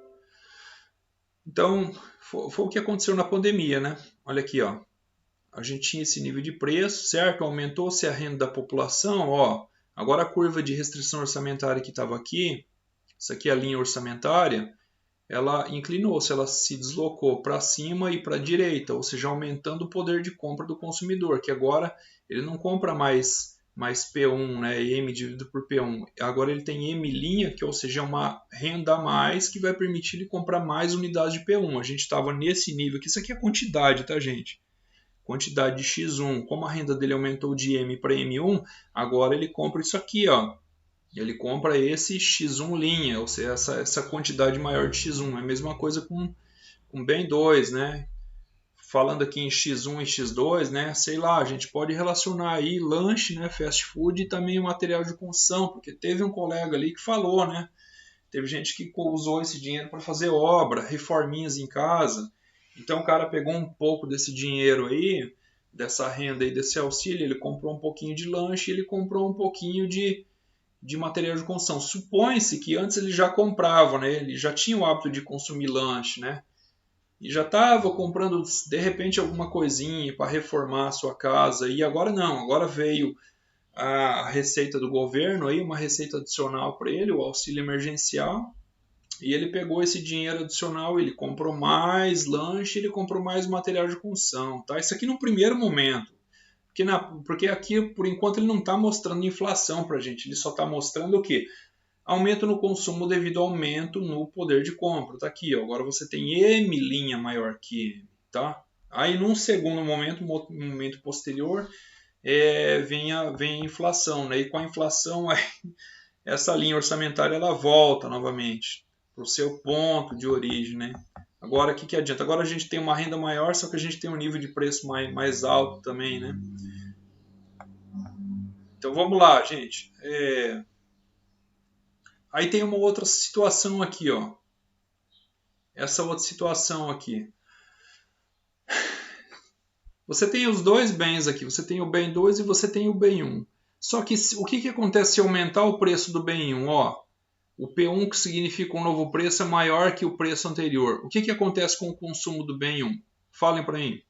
[SPEAKER 1] Então, foi o que aconteceu na pandemia, né? Olha aqui, ó. A gente tinha esse nível de preço, certo? Aumentou-se a renda da população, ó. Agora a curva de restrição orçamentária que estava aqui, isso aqui é a linha orçamentária, ela inclinou-se, ela se deslocou para cima e para a direita, ou seja, aumentando o poder de compra do consumidor, que agora ele não compra mais P1, né, M dividido por P1. Agora ele tem M', que ou seja, é uma renda a mais que vai permitir ele comprar mais unidades de P1. A gente estava nesse nível aqui, isso aqui é quantidade, tá, gente? quantidade de X1. Como a renda dele aumentou de M para M1, agora ele compra isso aqui, ó. Ele compra esse X1 linha, ou seja, essa quantidade maior de X1. É a mesma coisa com bem 2, né? Falando aqui em X1 e X2, né? Sei lá, a gente pode relacionar aí lanche, né? Fast food e também material de construção, porque teve um colega ali que falou, né? Teve gente que usou esse dinheiro para fazer obra, reforminhas em casa. Então o cara pegou um pouco desse dinheiro aí, dessa renda aí, desse auxílio, ele comprou um pouquinho de lanche, ele comprou um pouquinho de material de construção. Supõe-se que antes ele já comprava, né? Ele já tinha o hábito de consumir lanche, né? E já estava comprando, de repente, alguma coisinha para reformar a sua casa. E agora não, agora veio a receita do governo, aí, uma receita adicional para ele, o auxílio emergencial. E ele pegou esse dinheiro adicional, ele comprou mais lanche, ele comprou mais material de construção. Tá? Isso aqui no primeiro momento. Porque aqui, por enquanto, ele não está mostrando inflação para a gente. Ele só está mostrando o quê? Aumento no consumo devido ao aumento no poder de compra. Tá aqui, ó. Agora você tem M linha maior que M. Tá? Aí, num segundo momento, um momento posterior, vem a inflação. Né? E com a inflação, essa linha orçamentária ela volta novamente para o seu ponto de origem. Né? Agora, o que adianta? Agora a gente tem uma renda maior, só que a gente tem um nível de preço mais alto também, né? Então, vamos lá, gente. Aí tem uma outra situação aqui, ó. Essa outra situação aqui. Você tem os dois bens aqui. Você tem o bem 2 e você tem o bem 1. Só que o que acontece se aumentar o preço do bem 1? Ó, o P1, que significa um novo preço, é maior que o preço anterior. O que acontece com o consumo do bem 1? Falem para mim.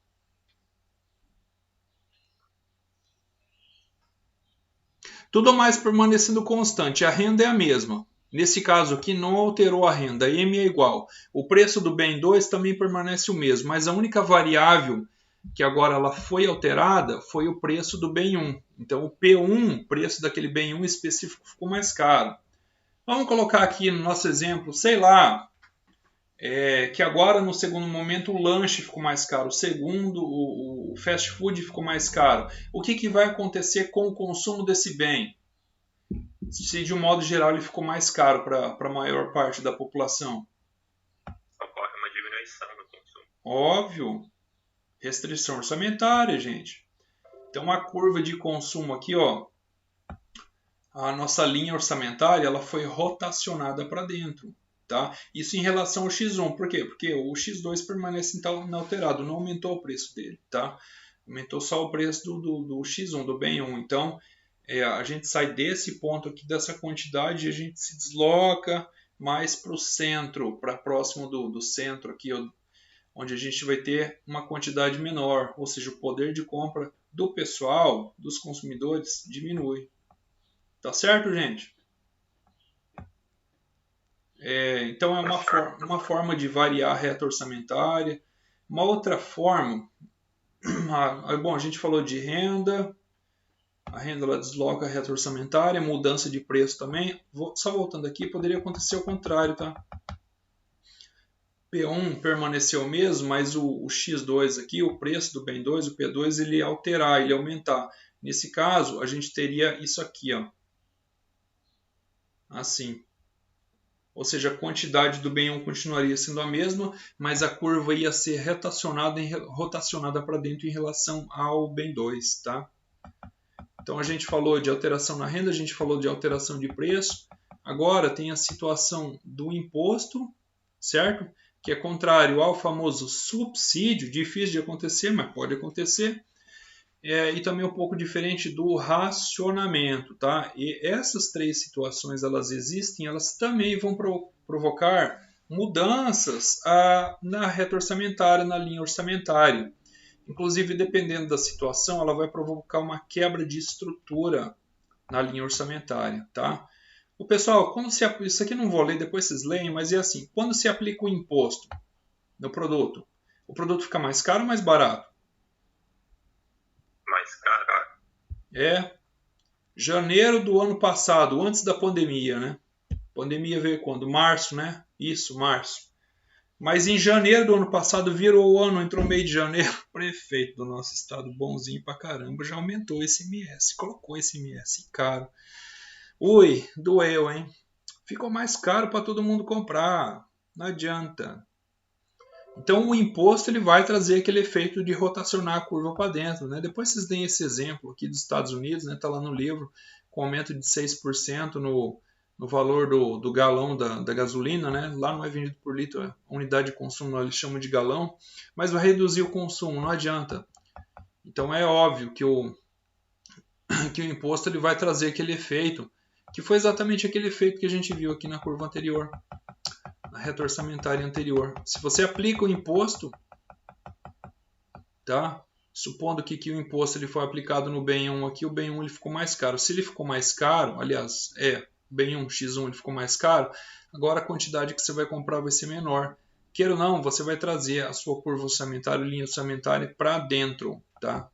[SPEAKER 1] Tudo mais permanecendo constante. A renda é a mesma. Nesse caso aqui, não alterou a renda. M é igual. O preço do bem 2 também permanece o mesmo. Mas a única variável que agora ela foi alterada foi o preço do bem 1. Então, o P1, o preço daquele bem 1 específico, ficou mais caro. Vamos colocar aqui no nosso exemplo, sei lá, que agora no segundo momento o lanche ficou mais caro, o fast food ficou mais caro. O que vai acontecer com o consumo desse bem? Se de um modo geral ele ficou mais caro para a maior parte da população?
[SPEAKER 2] Ocorre uma diminuição no consumo.
[SPEAKER 1] Óbvio. Restrição orçamentária, gente. Então a curva de consumo aqui, ó, a nossa linha orçamentária ela foi rotacionada para dentro. Tá? Isso em relação ao X1. Por quê? Porque o X2 permanece inalterado, não aumentou o preço dele. Tá? Aumentou só o preço do X1, do bem 1. Então, a gente sai desse ponto aqui, dessa quantidade, e a gente se desloca mais para o centro, para próximo do centro aqui, onde a gente vai ter uma quantidade menor. Ou seja, o poder de compra do pessoal, dos consumidores, diminui. Tá certo, gente? Então é uma forma de variar a reta orçamentária. Uma outra forma, bom, a gente falou de renda, a renda ela desloca a reta orçamentária, mudança de preço também. Só voltando aqui, poderia acontecer o contrário, tá? P1 permaneceu o mesmo, mas o X2 aqui, o preço do bem 2, o P2, ele alterar, ele aumentar. Nesse caso, a gente teria isso aqui, ó. Assim. Ou seja, a quantidade do bem 1 continuaria sendo a mesma, mas a curva ia ser rotacionada para dentro em relação ao bem 2. Tá? Então a gente falou de alteração na renda, a gente falou de alteração de preço. Agora tem a situação do imposto, certo? Que é contrário ao famoso subsídio, difícil de acontecer, mas pode acontecer. E também um pouco diferente do racionamento, tá? E essas três situações, elas existem, elas também vão provocar mudanças na reta orçamentária, na linha orçamentária. Inclusive, dependendo da situação, ela vai provocar uma quebra de estrutura na linha orçamentária, tá? O pessoal, isso aqui não vou ler, depois vocês leem, mas é assim, quando se aplica o imposto no produto, o produto fica mais caro ou mais barato?
[SPEAKER 2] Mais caro.
[SPEAKER 1] Janeiro do ano passado, antes da pandemia, né? A pandemia veio quando? Março, né? Isso, março. Mas em janeiro do ano passado, virou o ano, entrou meio de janeiro, o prefeito do nosso estado, bonzinho pra caramba, já aumentou esse ICMS, colocou esse ICMS caro. Ui, doeu, hein? Ficou mais caro para todo mundo comprar, não adianta. Então o imposto ele vai trazer aquele efeito de rotacionar a curva para dentro, né? Depois vocês deem esse exemplo aqui dos Estados Unidos, né? Tá lá no livro, com aumento de 6% no valor do galão da gasolina, né? Lá não é vendido por litro, é unidade de consumo, eles chamam de galão, mas vai reduzir o consumo, não adianta. Então é óbvio que o imposto ele vai trazer aquele efeito, que foi exatamente aquele efeito que a gente viu aqui na curva anterior, na reta orçamentária anterior. Se você aplica o imposto, tá? Supondo que o imposto ele foi aplicado no bem 1 aqui, o bem 1 ele ficou mais caro. Se ele ficou mais caro, aliás, bem 1, X1 ele ficou mais caro, agora a quantidade que você vai comprar vai ser menor. Queira ou não, você vai trazer a sua curva orçamentária, linha orçamentária para dentro, tá?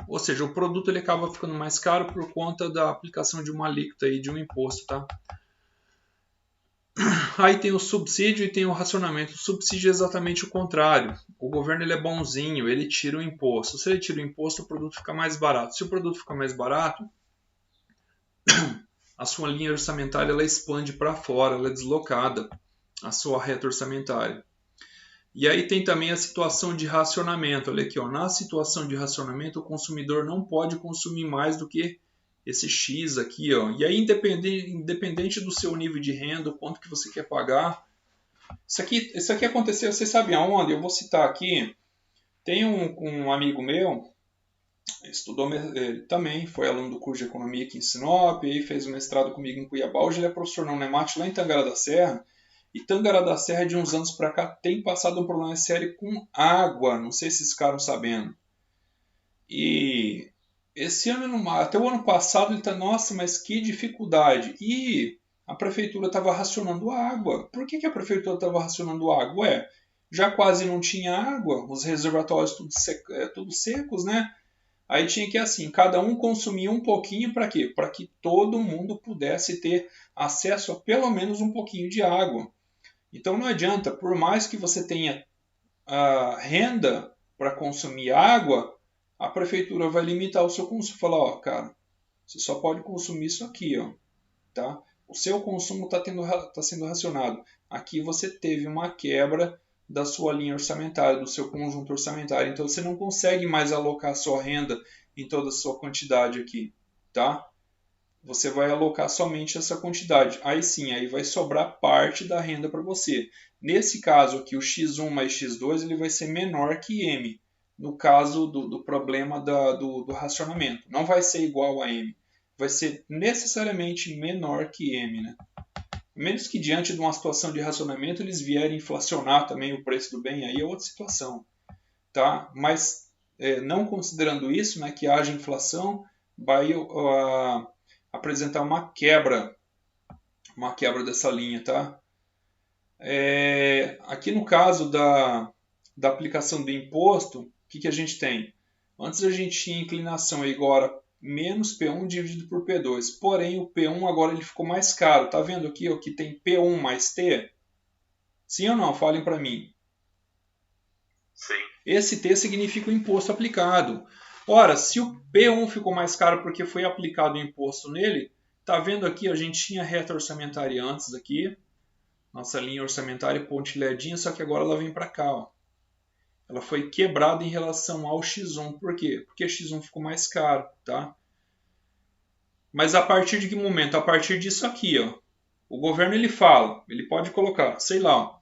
[SPEAKER 1] Ou seja, o produto ele acaba ficando mais caro por conta da aplicação de uma alíquota aí, de um imposto, tá? Aí tem o subsídio e tem o racionamento. O subsídio é exatamente o contrário. O governo ele é bonzinho, ele tira o imposto. Se ele tira o imposto, o produto fica mais barato. Se o produto fica mais barato, a sua linha orçamentária ela expande para fora, ela é deslocada, a sua reta orçamentária. E aí tem também a situação de racionamento. Olha aqui, ó, na situação de racionamento, o consumidor não pode consumir mais do que esse X aqui, ó. E aí, independente do seu nível de renda, o quanto que você quer pagar. Isso aqui aconteceu, vocês sabem aonde? Eu vou citar aqui. Tem um amigo meu, estudou, ele também foi aluno do curso de economia aqui em Sinop, e fez o mestrado comigo em Cuiabá. Hoje ele é professor na Unemate lá em Tangará da Serra. E Tangará da Serra, de uns anos para cá, tem passado um problema sério com água. Não sei se vocês ficaram sabendo. E esse ano, até o ano passado, ele está, nossa, mas que dificuldade. E a prefeitura estava racionando água. Por que a prefeitura estava racionando água? Já quase não tinha água, os reservatórios tudo secos, né? Aí tinha que, assim, cada um consumia um pouquinho para quê? Para que todo mundo pudesse ter acesso a pelo menos um pouquinho de água. Então não adianta, por mais que você tenha renda para consumir água, a prefeitura vai limitar o seu consumo. Falar, ó, cara, você só pode consumir isso aqui, ó, tá? O seu consumo está sendo racionado. Aqui você teve uma quebra da sua linha orçamentária, do seu conjunto orçamentário. Então você não consegue mais alocar a sua renda em toda a sua quantidade aqui, tá? Você vai alocar somente essa quantidade. Aí sim, aí vai sobrar parte da renda para você. Nesse caso aqui, o X1 mais X2 ele vai ser menor que M. No caso do problema do racionamento. Não vai ser igual a M. Vai ser necessariamente menor que M, né? Menos que diante de uma situação de racionamento eles vierem inflacionar também o preço do bem, aí é outra situação, tá? Mas não considerando isso, né, que haja inflação, vai apresentar uma quebra dessa linha, tá? Aqui no caso da aplicação do imposto, o que a gente tem? Antes a gente tinha inclinação igual a menos P1 dividido por P2. Porém, o P1 agora ele ficou mais caro. Tá vendo aqui ó, que tem P1 mais T? Sim ou não? Falem para mim.
[SPEAKER 2] Sim.
[SPEAKER 1] Esse T significa o imposto aplicado. Ora, se o P1 ficou mais caro porque foi aplicado o imposto nele, tá vendo aqui? A gente tinha reta orçamentária antes aqui. Nossa linha orçamentária pontilhadinha, só que agora ela vem para cá, ó. Ela foi quebrada em relação ao X1. Por quê? Porque X1 ficou mais caro, tá? Mas a partir de que momento? A partir disso aqui, ó. O governo ele fala, ele pode colocar, sei lá, ó,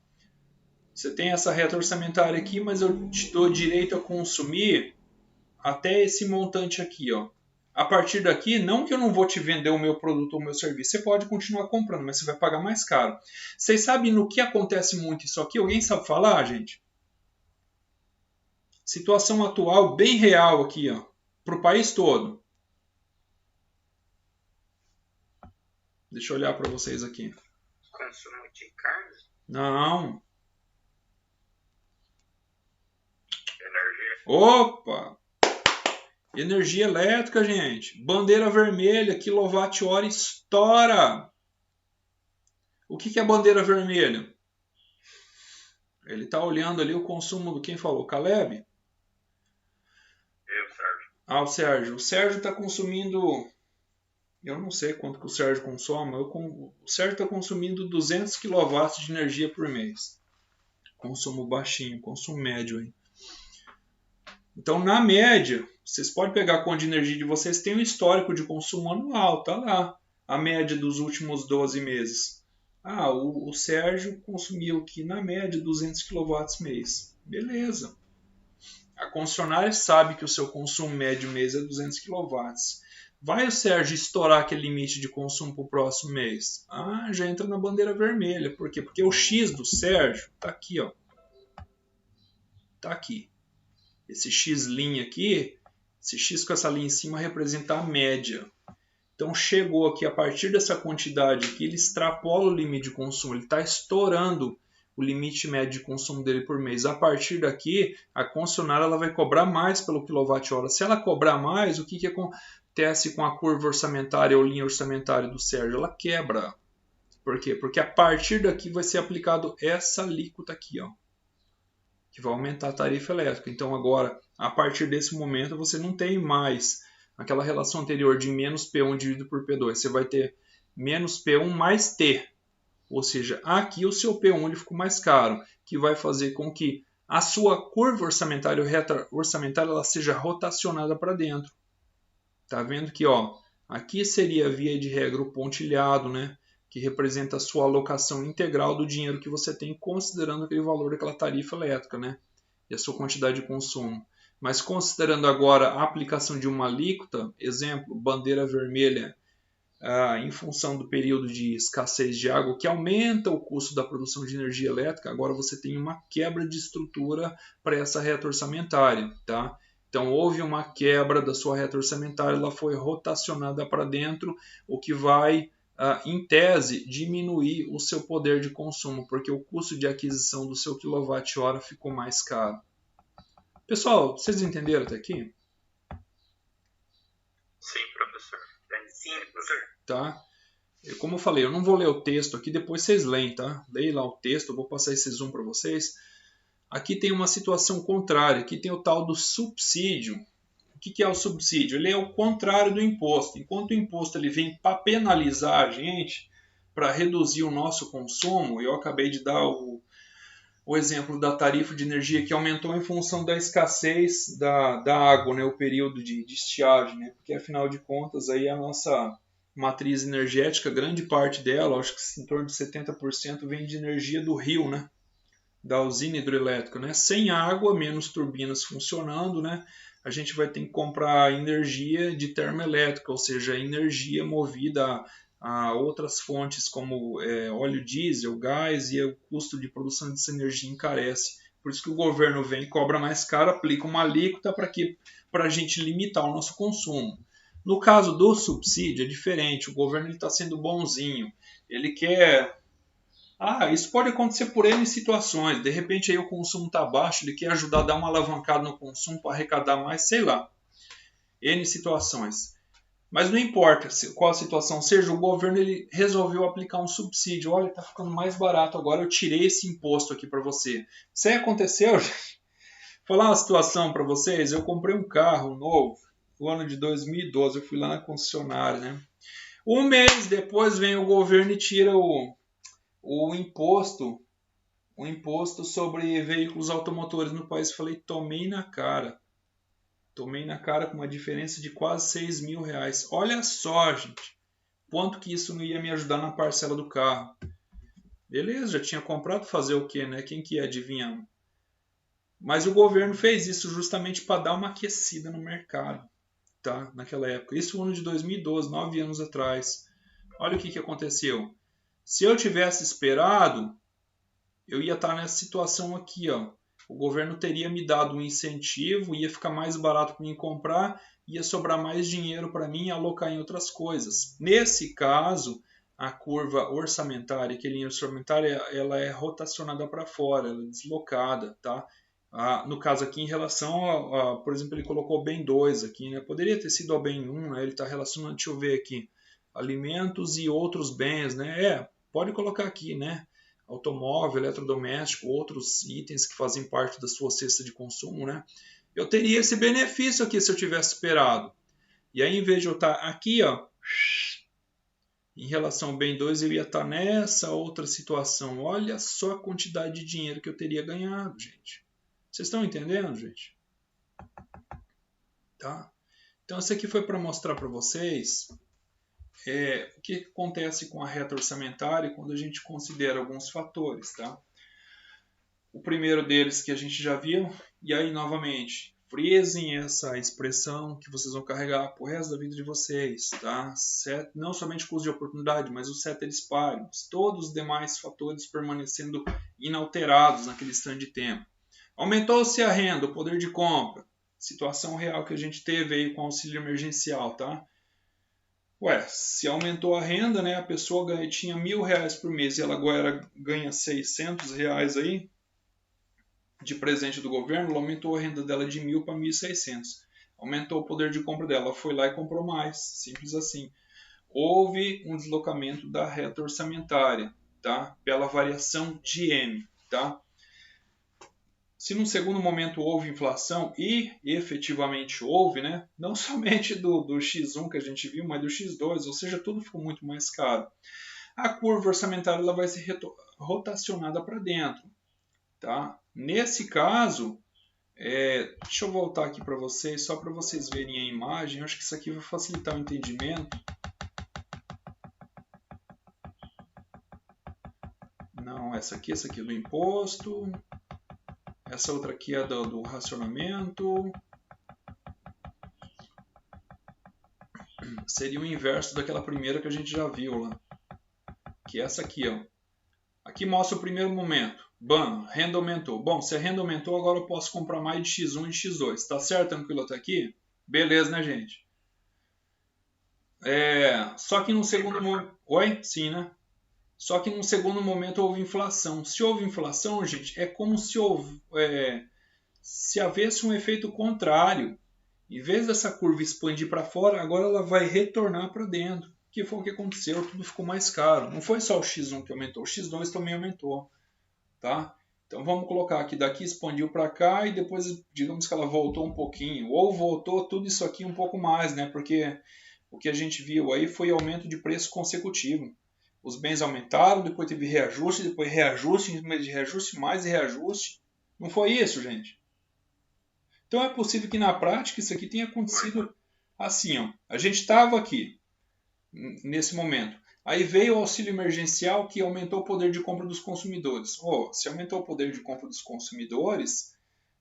[SPEAKER 1] você tem essa reta orçamentária aqui, mas eu te dou direito a consumir até esse montante aqui, ó. A partir daqui, não que eu não vou te vender o meu produto ou o meu serviço, você pode continuar comprando, mas você vai pagar mais caro. Vocês sabem no que acontece muito isso aqui? Alguém sabe falar, gente? Situação atual bem real aqui, ó, para o país todo. Deixa eu olhar para vocês aqui.
[SPEAKER 4] Consumo de carne?
[SPEAKER 1] Não.
[SPEAKER 2] Energia.
[SPEAKER 1] Opa! Energia elétrica, gente. Bandeira vermelha, quilowatt-hora estoura. O que é bandeira vermelha? Ele está olhando ali o consumo do quem falou, Caleb?
[SPEAKER 2] Eu, Sérgio.
[SPEAKER 1] Ah, o Sérgio. O Sérgio está consumindo, eu não sei quanto que o Sérgio consome, o Sérgio está consumindo 200 kW de energia por mês. Consumo baixinho, consumo médio aí. Então, na média, vocês podem pegar a conta de energia de vocês, tem um histórico de consumo anual, tá lá. A média dos últimos 12 meses. Ah, o Sérgio consumiu aqui, na média, 200 kW mês. Beleza. A concessionária sabe que o seu consumo médio mês é 200 kW. Vai o Sérgio estourar aquele limite de consumo para o próximo mês? Ah, já entra na bandeira vermelha. Por quê? Porque o X do Sérgio está aqui, ó. Está aqui. Esse X linha aqui, esse X com essa linha em cima representa a média. Então chegou aqui, a partir dessa quantidade aqui, ele extrapola o limite de consumo. Ele está estourando o limite médio de consumo dele por mês. A partir daqui, a concessionária ela vai cobrar mais pelo quilowatt-hora. Se ela cobrar mais, o que acontece com a curva orçamentária ou linha orçamentária do Sérgio? Ela quebra. Por quê? Porque a partir daqui vai ser aplicado essa alíquota aqui, ó, que vai aumentar a tarifa elétrica. Então agora, a partir desse momento, você não tem mais aquela relação anterior de menos P1 dividido por P2. Você vai ter menos P1 mais T. Ou seja, aqui o seu P1 ele ficou mais caro, que vai fazer com que a sua curva orçamentária ou reta orçamentária ela seja rotacionada para dentro. Tá vendo que ó, aqui seria via de regra o pontilhado, né? Que representa a sua alocação integral do dinheiro que você tem, considerando aquele valor daquela tarifa elétrica, né? E a sua quantidade de consumo. Mas considerando agora a aplicação de uma alíquota, exemplo, bandeira vermelha, em função do período de escassez de água, que aumenta o custo da produção de energia elétrica, agora você tem uma quebra de estrutura para essa reta orçamentária, tá? Então houve uma quebra da sua reta orçamentária, ela foi rotacionada para dentro, o que vai em tese, diminuir o seu poder de consumo, porque o custo de aquisição do seu quilowatt-hora ficou mais caro. Pessoal, vocês entenderam até aqui?
[SPEAKER 2] Sim, professor.
[SPEAKER 4] Sim, professor.
[SPEAKER 1] Tá? Como eu falei, eu não vou ler o texto aqui, depois vocês leem, tá? Leem lá o texto, eu vou passar esse zoom para vocês. Aqui tem uma situação contrária, aqui tem o tal do subsídio. O que é o subsídio? Ele é o contrário do imposto. Enquanto o imposto ele vem para penalizar a gente, para reduzir o nosso consumo, eu acabei de dar o exemplo da tarifa de energia que aumentou em função da escassez da água, né, o período de estiagem, né, porque afinal de contas aí a nossa matriz energética, grande parte dela, acho que em torno de 70% vem de energia do rio, né, da usina hidrelétrica, né, sem água, menos turbinas funcionando, né, a gente vai ter que comprar energia de termoelétrica, ou seja, energia movida a outras fontes como óleo diesel, gás, e o custo de produção dessa energia encarece. Por isso que o governo vem e cobra mais caro, aplica uma alíquota para a gente limitar o nosso consumo. No caso do subsídio é diferente, o governo está sendo bonzinho, ele quer... isso pode acontecer por N situações, de repente aí o consumo está baixo, ele quer ajudar a dar uma alavancada no consumo para arrecadar mais, sei lá, N situações. Mas não importa qual a situação seja, o governo ele resolveu aplicar um subsídio. Olha, está ficando mais barato agora, eu tirei esse imposto aqui para você. Isso aí aconteceu, gente. Vou falar uma situação para vocês. Eu comprei um carro novo no ano de 2012. Eu fui lá na concessionária, né? Um mês depois vem o governo e tira o imposto sobre veículos automotores no país. Falei, tomei na cara. Tomei na cara com uma diferença de quase 6 mil reais. Olha só, gente. Quanto que isso não ia me ajudar na parcela do carro. Beleza, já tinha comprado, fazer o quê, né? Quem que ia adivinhar? Mas o governo fez isso justamente para dar uma aquecida no mercado, tá? Naquela época. Isso no ano de 2012, 9 anos atrás. Olha o que aconteceu. Se eu tivesse esperado, eu ia estar nessa situação aqui, ó. O governo teria me dado um incentivo, ia ficar mais barato para mim comprar, ia sobrar mais dinheiro para mim alocar em outras coisas. Nesse caso, a curva orçamentária, que a linha orçamentária, ela é rotacionada para fora, ela é deslocada, tá? No caso aqui, em relação por exemplo, ele colocou o bem 2 aqui, né? Poderia ter sido o bem 1, né? Ele está relacionando, deixa eu ver aqui, alimentos e outros bens, né? Pode colocar aqui, né? automóvel, eletrodoméstico, outros itens que fazem parte da sua cesta de consumo, né? Eu teria esse benefício aqui se eu tivesse esperado. E aí, em vez de eu estar aqui, ó, em relação ao bem 2, eu ia estar nessa outra situação. Olha só a quantidade de dinheiro que eu teria ganhado, gente. Vocês estão entendendo, gente? Tá? Então, isso aqui foi para mostrar para vocês o que acontece com a reta orçamentária quando a gente considera alguns fatores. Tá? O primeiro deles que a gente já viu, e aí, novamente, frisem essa expressão que vocês vão carregar pro resto da vida de vocês, tá? Não somente custo de oportunidade, mas o ceteris paribus, todos os demais fatores permanecendo inalterados naquele instante de tempo. Aumentou-se a renda, o poder de compra, situação real que a gente teve aí com o auxílio emergencial, tá? Se aumentou a renda, né? A pessoa tinha R$1.000 por mês e ela agora ganha R$600 aí, de presente do governo, ela aumentou a renda dela de 1.000 para 1.600. Aumentou o poder de compra dela, ela foi lá e comprou mais, simples assim. Houve um deslocamento da reta orçamentária, tá? Pela variação de M, tá? Se num segundo momento houve inflação, e efetivamente houve, né? Não somente do X1 que a gente viu, mas do X2, ou seja, tudo ficou muito mais caro. A curva orçamentária ela vai ser rotacionada para dentro, tá? Nesse caso, deixa eu voltar aqui para vocês, só para vocês verem a imagem. Eu acho que isso aqui vai facilitar o entendimento. Não, essa aqui é do imposto. Essa outra aqui é do racionamento. Seria o inverso daquela primeira que a gente já viu lá. Que é essa aqui, ó. Aqui mostra o primeiro momento. Bam, renda aumentou. Bom, se a renda aumentou, agora eu posso comprar mais de X1 e de X2. Tá certo, tranquilo até aqui? Beleza, né, gente? Só que num segundo momento... Oi? Sim, né? Só que num segundo momento houve inflação. Se houve inflação, gente, é como se houvesse um efeito contrário. Em vez dessa curva expandir para fora, agora ela vai retornar para dentro. Que foi o que aconteceu, tudo ficou mais caro. Não foi só o X1 que aumentou, o X2 também aumentou. Tá? Então vamos colocar aqui, daqui expandiu para cá e depois digamos que ela voltou um pouquinho, ou voltou tudo isso aqui um pouco mais, né? Porque o que a gente viu aí foi aumento de preço consecutivo. Os bens aumentaram, depois teve reajuste, depois reajuste, em cima de reajuste, mais reajuste. Não foi isso, gente? Então é possível que na prática isso aqui tenha acontecido assim, ó. A gente estava aqui, nesse momento. Aí veio o auxílio emergencial que aumentou o poder de compra dos consumidores. Se aumentou o poder de compra dos consumidores,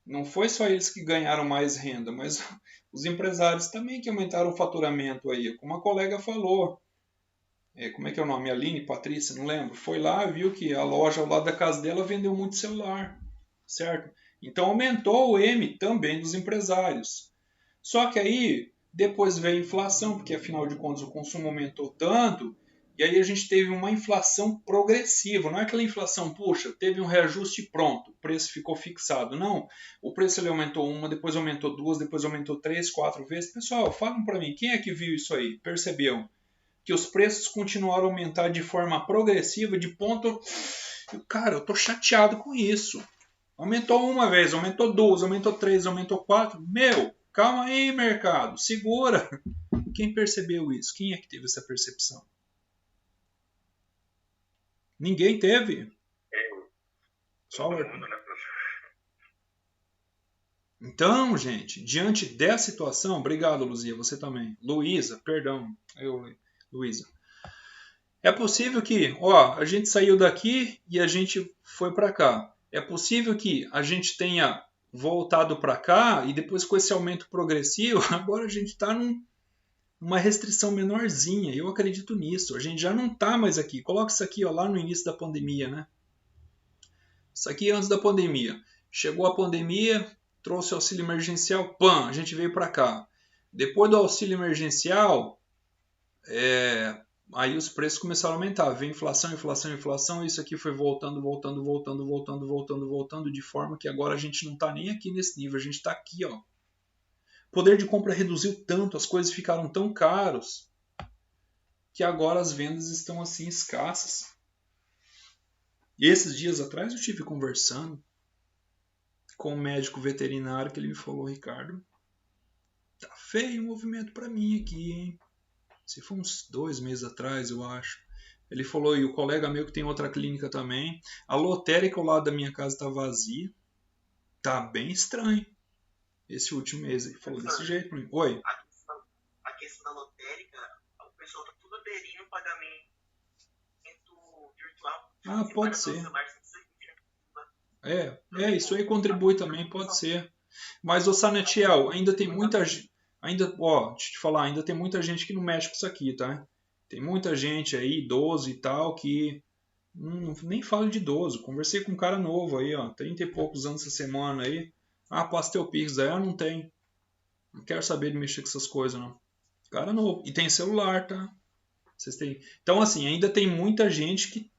[SPEAKER 1] não foi só eles que ganharam mais renda, mas os empresários também que aumentaram o faturamento aí. Como a colega falou, como é que é o nome? Aline, Patrícia, não lembro. Foi lá, viu que a loja ao lado da casa dela vendeu muito celular, certo? Então aumentou o M também dos empresários. Só que aí depois veio a inflação, porque afinal de contas o consumo aumentou tanto. E aí a gente teve uma inflação progressiva. Não é aquela inflação, puxa, teve um reajuste e pronto, o preço ficou fixado. Não, o preço ele aumentou uma, depois aumentou duas, depois aumentou 3, 4 vezes. Pessoal, falam para mim, quem é que viu isso aí? Percebeu que os preços continuaram a aumentar de forma progressiva, de ponto... Cara, eu tô chateado com isso. Aumentou uma vez, aumentou duas, aumentou 3, aumentou 4. Meu, calma aí, mercado, segura. Quem percebeu isso? Quem é que teve essa percepção? Ninguém teve. Só o Arthur. Então, gente, diante dessa situação, obrigado, Luzia, você também. Luísa, perdão, Luísa. É possível que, a gente saiu daqui e a gente foi para cá. É possível que a gente tenha voltado para cá e depois com esse aumento progressivo, agora a gente está numa restrição menorzinha. Eu acredito nisso. A gente já não está mais aqui. Coloca isso aqui lá no início da pandemia, né? Isso aqui antes da pandemia. Chegou a pandemia, trouxe o auxílio emergencial, pam, a gente veio para cá. Depois do auxílio emergencial, aí os preços começaram a aumentar. Veio inflação, isso aqui foi voltando, de forma que agora a gente não está nem aqui nesse nível, a gente está aqui, ó. O poder de compra reduziu tanto, as coisas ficaram tão caras, que agora as vendas estão assim escassas. E esses dias atrás eu estive conversando com um médico veterinário que ele me falou, Ricardo, tá feio o movimento para mim aqui, hein? Se foi uns 2 meses atrás, eu acho. Ele falou, e o colega meu que tem outra clínica também, a lotérica ao lado da minha casa tá vazia. Tá bem estranho esse último mês. Ele falou desse jeito pra mim. Oi?
[SPEAKER 4] A questão da lotérica, o pessoal tá tudo aderindo ao pagamento virtual.
[SPEAKER 1] Ah, pode ser. Isso aí contribui também, pode ser. Mas, ô Sanetiel, ainda tem muita gente... deixa eu te falar, ainda tem muita gente que não mexe com isso aqui, tá? Tem muita gente aí, idoso e tal, que... nem falo de idoso. Conversei com um cara novo aí, 30 e poucos anos essa semana aí. Passa teu Pix. Aí eu não tenho. Não quero saber de mexer com essas coisas, não. Cara novo. E tem celular, tá? Vocês têm... Então, assim, ainda tem muita gente que...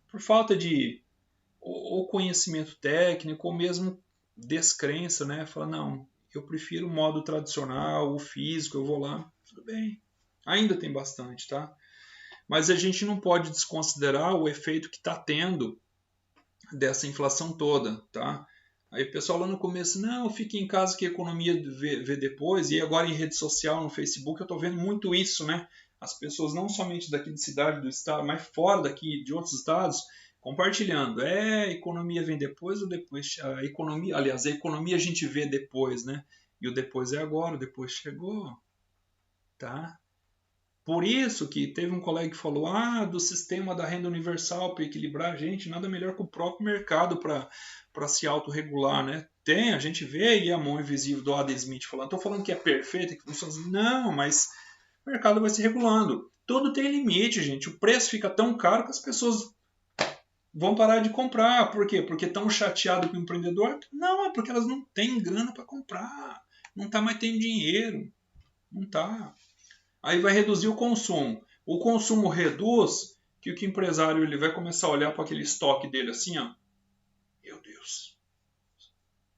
[SPEAKER 1] por falta de... ou conhecimento técnico, ou mesmo descrença, né? Fala, não, eu prefiro o modo tradicional, o físico, eu vou lá. Tudo bem. Ainda tem bastante, tá? Mas a gente não pode desconsiderar o efeito que está tendo dessa inflação toda, tá? Aí o pessoal lá no começo, não, fique em casa que a economia vê depois, e agora em rede social, no Facebook, eu estou vendo muito isso, né? As pessoas não somente daqui de cidade, do estado, mas fora daqui de outros estados, compartilhando. A economia vem depois ou depois? A economia a gente vê depois, né? E o depois é agora, o depois chegou, tá? Por isso que teve um colega que falou, do sistema da renda universal para equilibrar a gente, nada melhor que o próprio mercado para se autorregular, né? A gente vê aí a mão invisível do Adam Smith falando, estou falando que é perfeito, que funciona assim. Não, mas o mercado vai se regulando. Tudo tem limite, gente. O preço fica tão caro que as pessoas vão parar de comprar. Por quê? Porque estão chateados com o empreendedor? Não, é porque elas não têm grana para comprar. Não está mais tendo dinheiro. Não está. Aí vai reduzir o consumo. O consumo reduz, que o empresário ele vai começar a olhar para aquele estoque dele assim, meu Deus,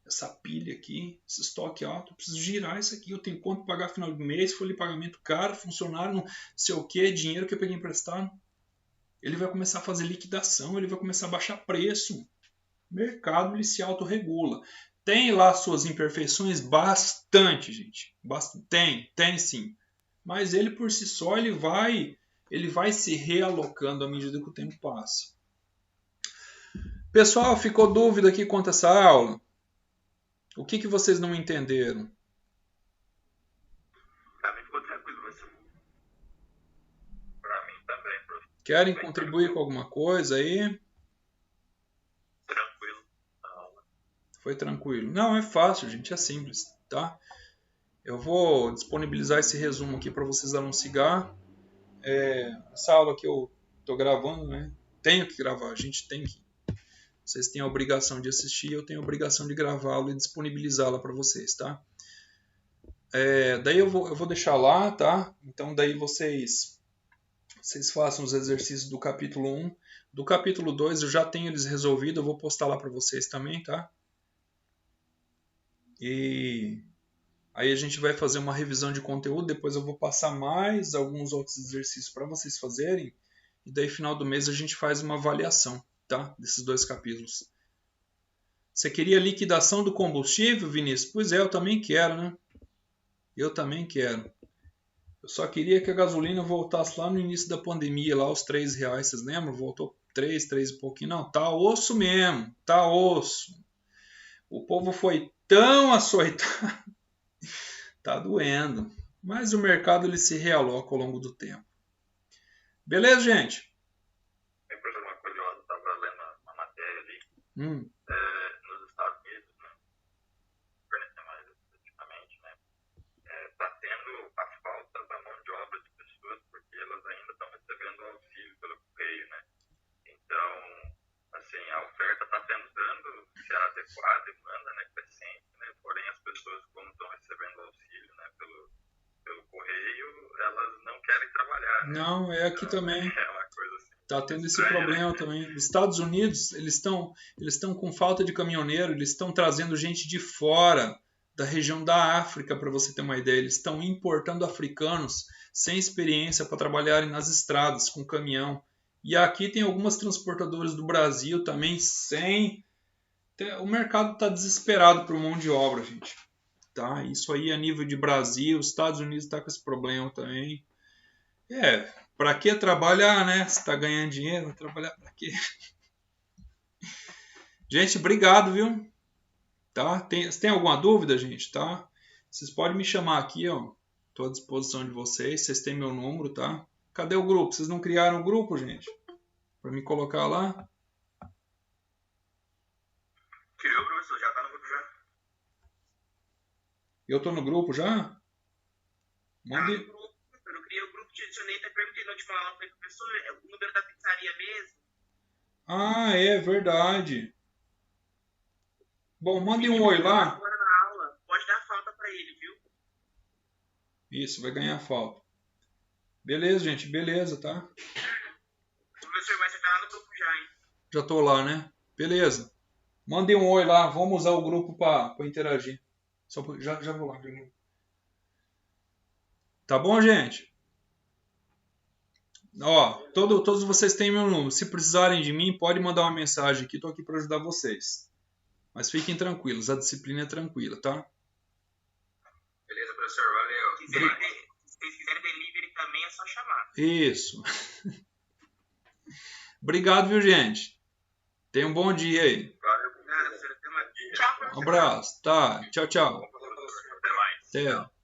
[SPEAKER 1] essa pilha aqui, esse estoque alto, eu preciso girar isso aqui, eu tenho quanto pagar no final do mês, folha de pagamento caro, funcionário, não sei o que, dinheiro que eu peguei emprestado. Ele vai começar a fazer liquidação, ele vai começar a baixar preço. O mercado ele se autorregula. Tem lá suas imperfeições? Bastante, gente. Tem sim. Mas ele por si só ele vai se realocando à medida que o tempo passa. Pessoal, ficou dúvida aqui quanto a essa aula? O que vocês não entenderam?
[SPEAKER 2] Para mim ficou tranquilo, professor. Para mim também, professor.
[SPEAKER 1] Querem contribuir com alguma coisa aí?
[SPEAKER 2] Tranquilo. A aula.
[SPEAKER 1] Foi tranquilo. Não, é fácil, gente, é simples, tá? Eu vou disponibilizar esse resumo aqui para vocês dar um cigarro. Essa aula que eu estou gravando, né? Tenho que gravar, a gente tem que. Vocês têm a obrigação de assistir, eu tenho a obrigação de gravá-la e disponibilizá-la para vocês, tá? Daí eu vou deixar lá, tá? Então daí vocês façam os exercícios do capítulo 1. Do capítulo 2 eu já tenho eles resolvidos, eu vou postar lá para vocês também, tá? E aí a gente vai fazer uma revisão de conteúdo, depois eu vou passar mais alguns outros exercícios para vocês fazerem, e daí final do mês a gente faz uma avaliação, tá? Desses 2 capítulos. Você queria liquidação do combustível, Vinícius? Pois eu também quero, né? Eu também quero. Eu só queria que a gasolina voltasse lá no início da pandemia, lá aos R$3, vocês lembram? Voltou 3 e pouquinho. Não, tá osso mesmo, tá osso. O povo foi tão açoitado. Tá doendo. Mas o mercado ele se realoca ao longo do tempo. Beleza, gente?
[SPEAKER 2] Tem por exemplo uma coisa, eu estava lendo uma matéria ali. Nos Estados Unidos, né? Mais especificamente, né? Tá tendo a falta da mão de obra de pessoas porque elas ainda estão recebendo auxílio pelo correio, né? Então, assim, a oferta está tentando se adequar à demanda, né? Crescente, né? Porém, as pessoas, como estão recebendo auxílio, né? Pelo correio, elas não querem trabalhar. Né?
[SPEAKER 1] Não, aqui então, também.
[SPEAKER 2] É uma coisa assim.
[SPEAKER 1] Tá tendo esse problema também. Os Estados Unidos, eles estão com falta de caminhoneiro, eles estão trazendo gente de fora da região da África, para você ter uma ideia. Eles estão importando africanos sem experiência para trabalharem nas estradas com caminhão. E aqui tem algumas transportadoras do Brasil também sem... O mercado está desesperado por mão de obra, gente. Tá? Isso aí a nível de Brasil, os Estados Unidos está com esse problema também. Para que trabalhar, né? Se está ganhando dinheiro, vai trabalhar para quê? Gente, obrigado, viu? Tá? Tem alguma dúvida, gente? Tá? Vocês podem me chamar aqui, ó. Estou à disposição de vocês. Vocês têm meu número, tá? Cadê o grupo? Vocês não criaram o grupo, gente? Para me colocar lá?
[SPEAKER 2] Criou, professor? Já tá no grupo já.
[SPEAKER 1] Eu tô no grupo já? Mande.
[SPEAKER 4] Eu não criei o grupo, te adicionei, até perguntei na última aula, falei, professor, é o número da pizzaria mesmo?
[SPEAKER 1] Ah, é verdade. Bom, mande um oi lá.
[SPEAKER 4] Agora na aula, pode dar falta para ele, viu?
[SPEAKER 1] Isso, vai ganhar falta. Beleza, gente, beleza, tá?
[SPEAKER 4] Professor, mas você tá lá no grupo já, hein?
[SPEAKER 1] Já tô lá, né? Beleza. Mande um oi lá, vamos usar o grupo para interagir. Já vou lá. Tá bom, gente? Ó, todos vocês têm meu número. Se precisarem de mim, pode mandar uma mensagem aqui. Tô aqui para ajudar vocês. Mas fiquem tranquilos, a disciplina é tranquila, tá?
[SPEAKER 2] Beleza, professor, valeu.
[SPEAKER 4] Se vocês quiserem delivery também, é só chamar.
[SPEAKER 1] Isso. Obrigado, viu, gente? Tenha um bom dia aí.
[SPEAKER 2] Valeu,
[SPEAKER 4] Nada, professor, até mais.
[SPEAKER 3] Tchau, professor.
[SPEAKER 1] Um abraço. Tá. Tchau, tchau.
[SPEAKER 2] até mais.
[SPEAKER 1] Até.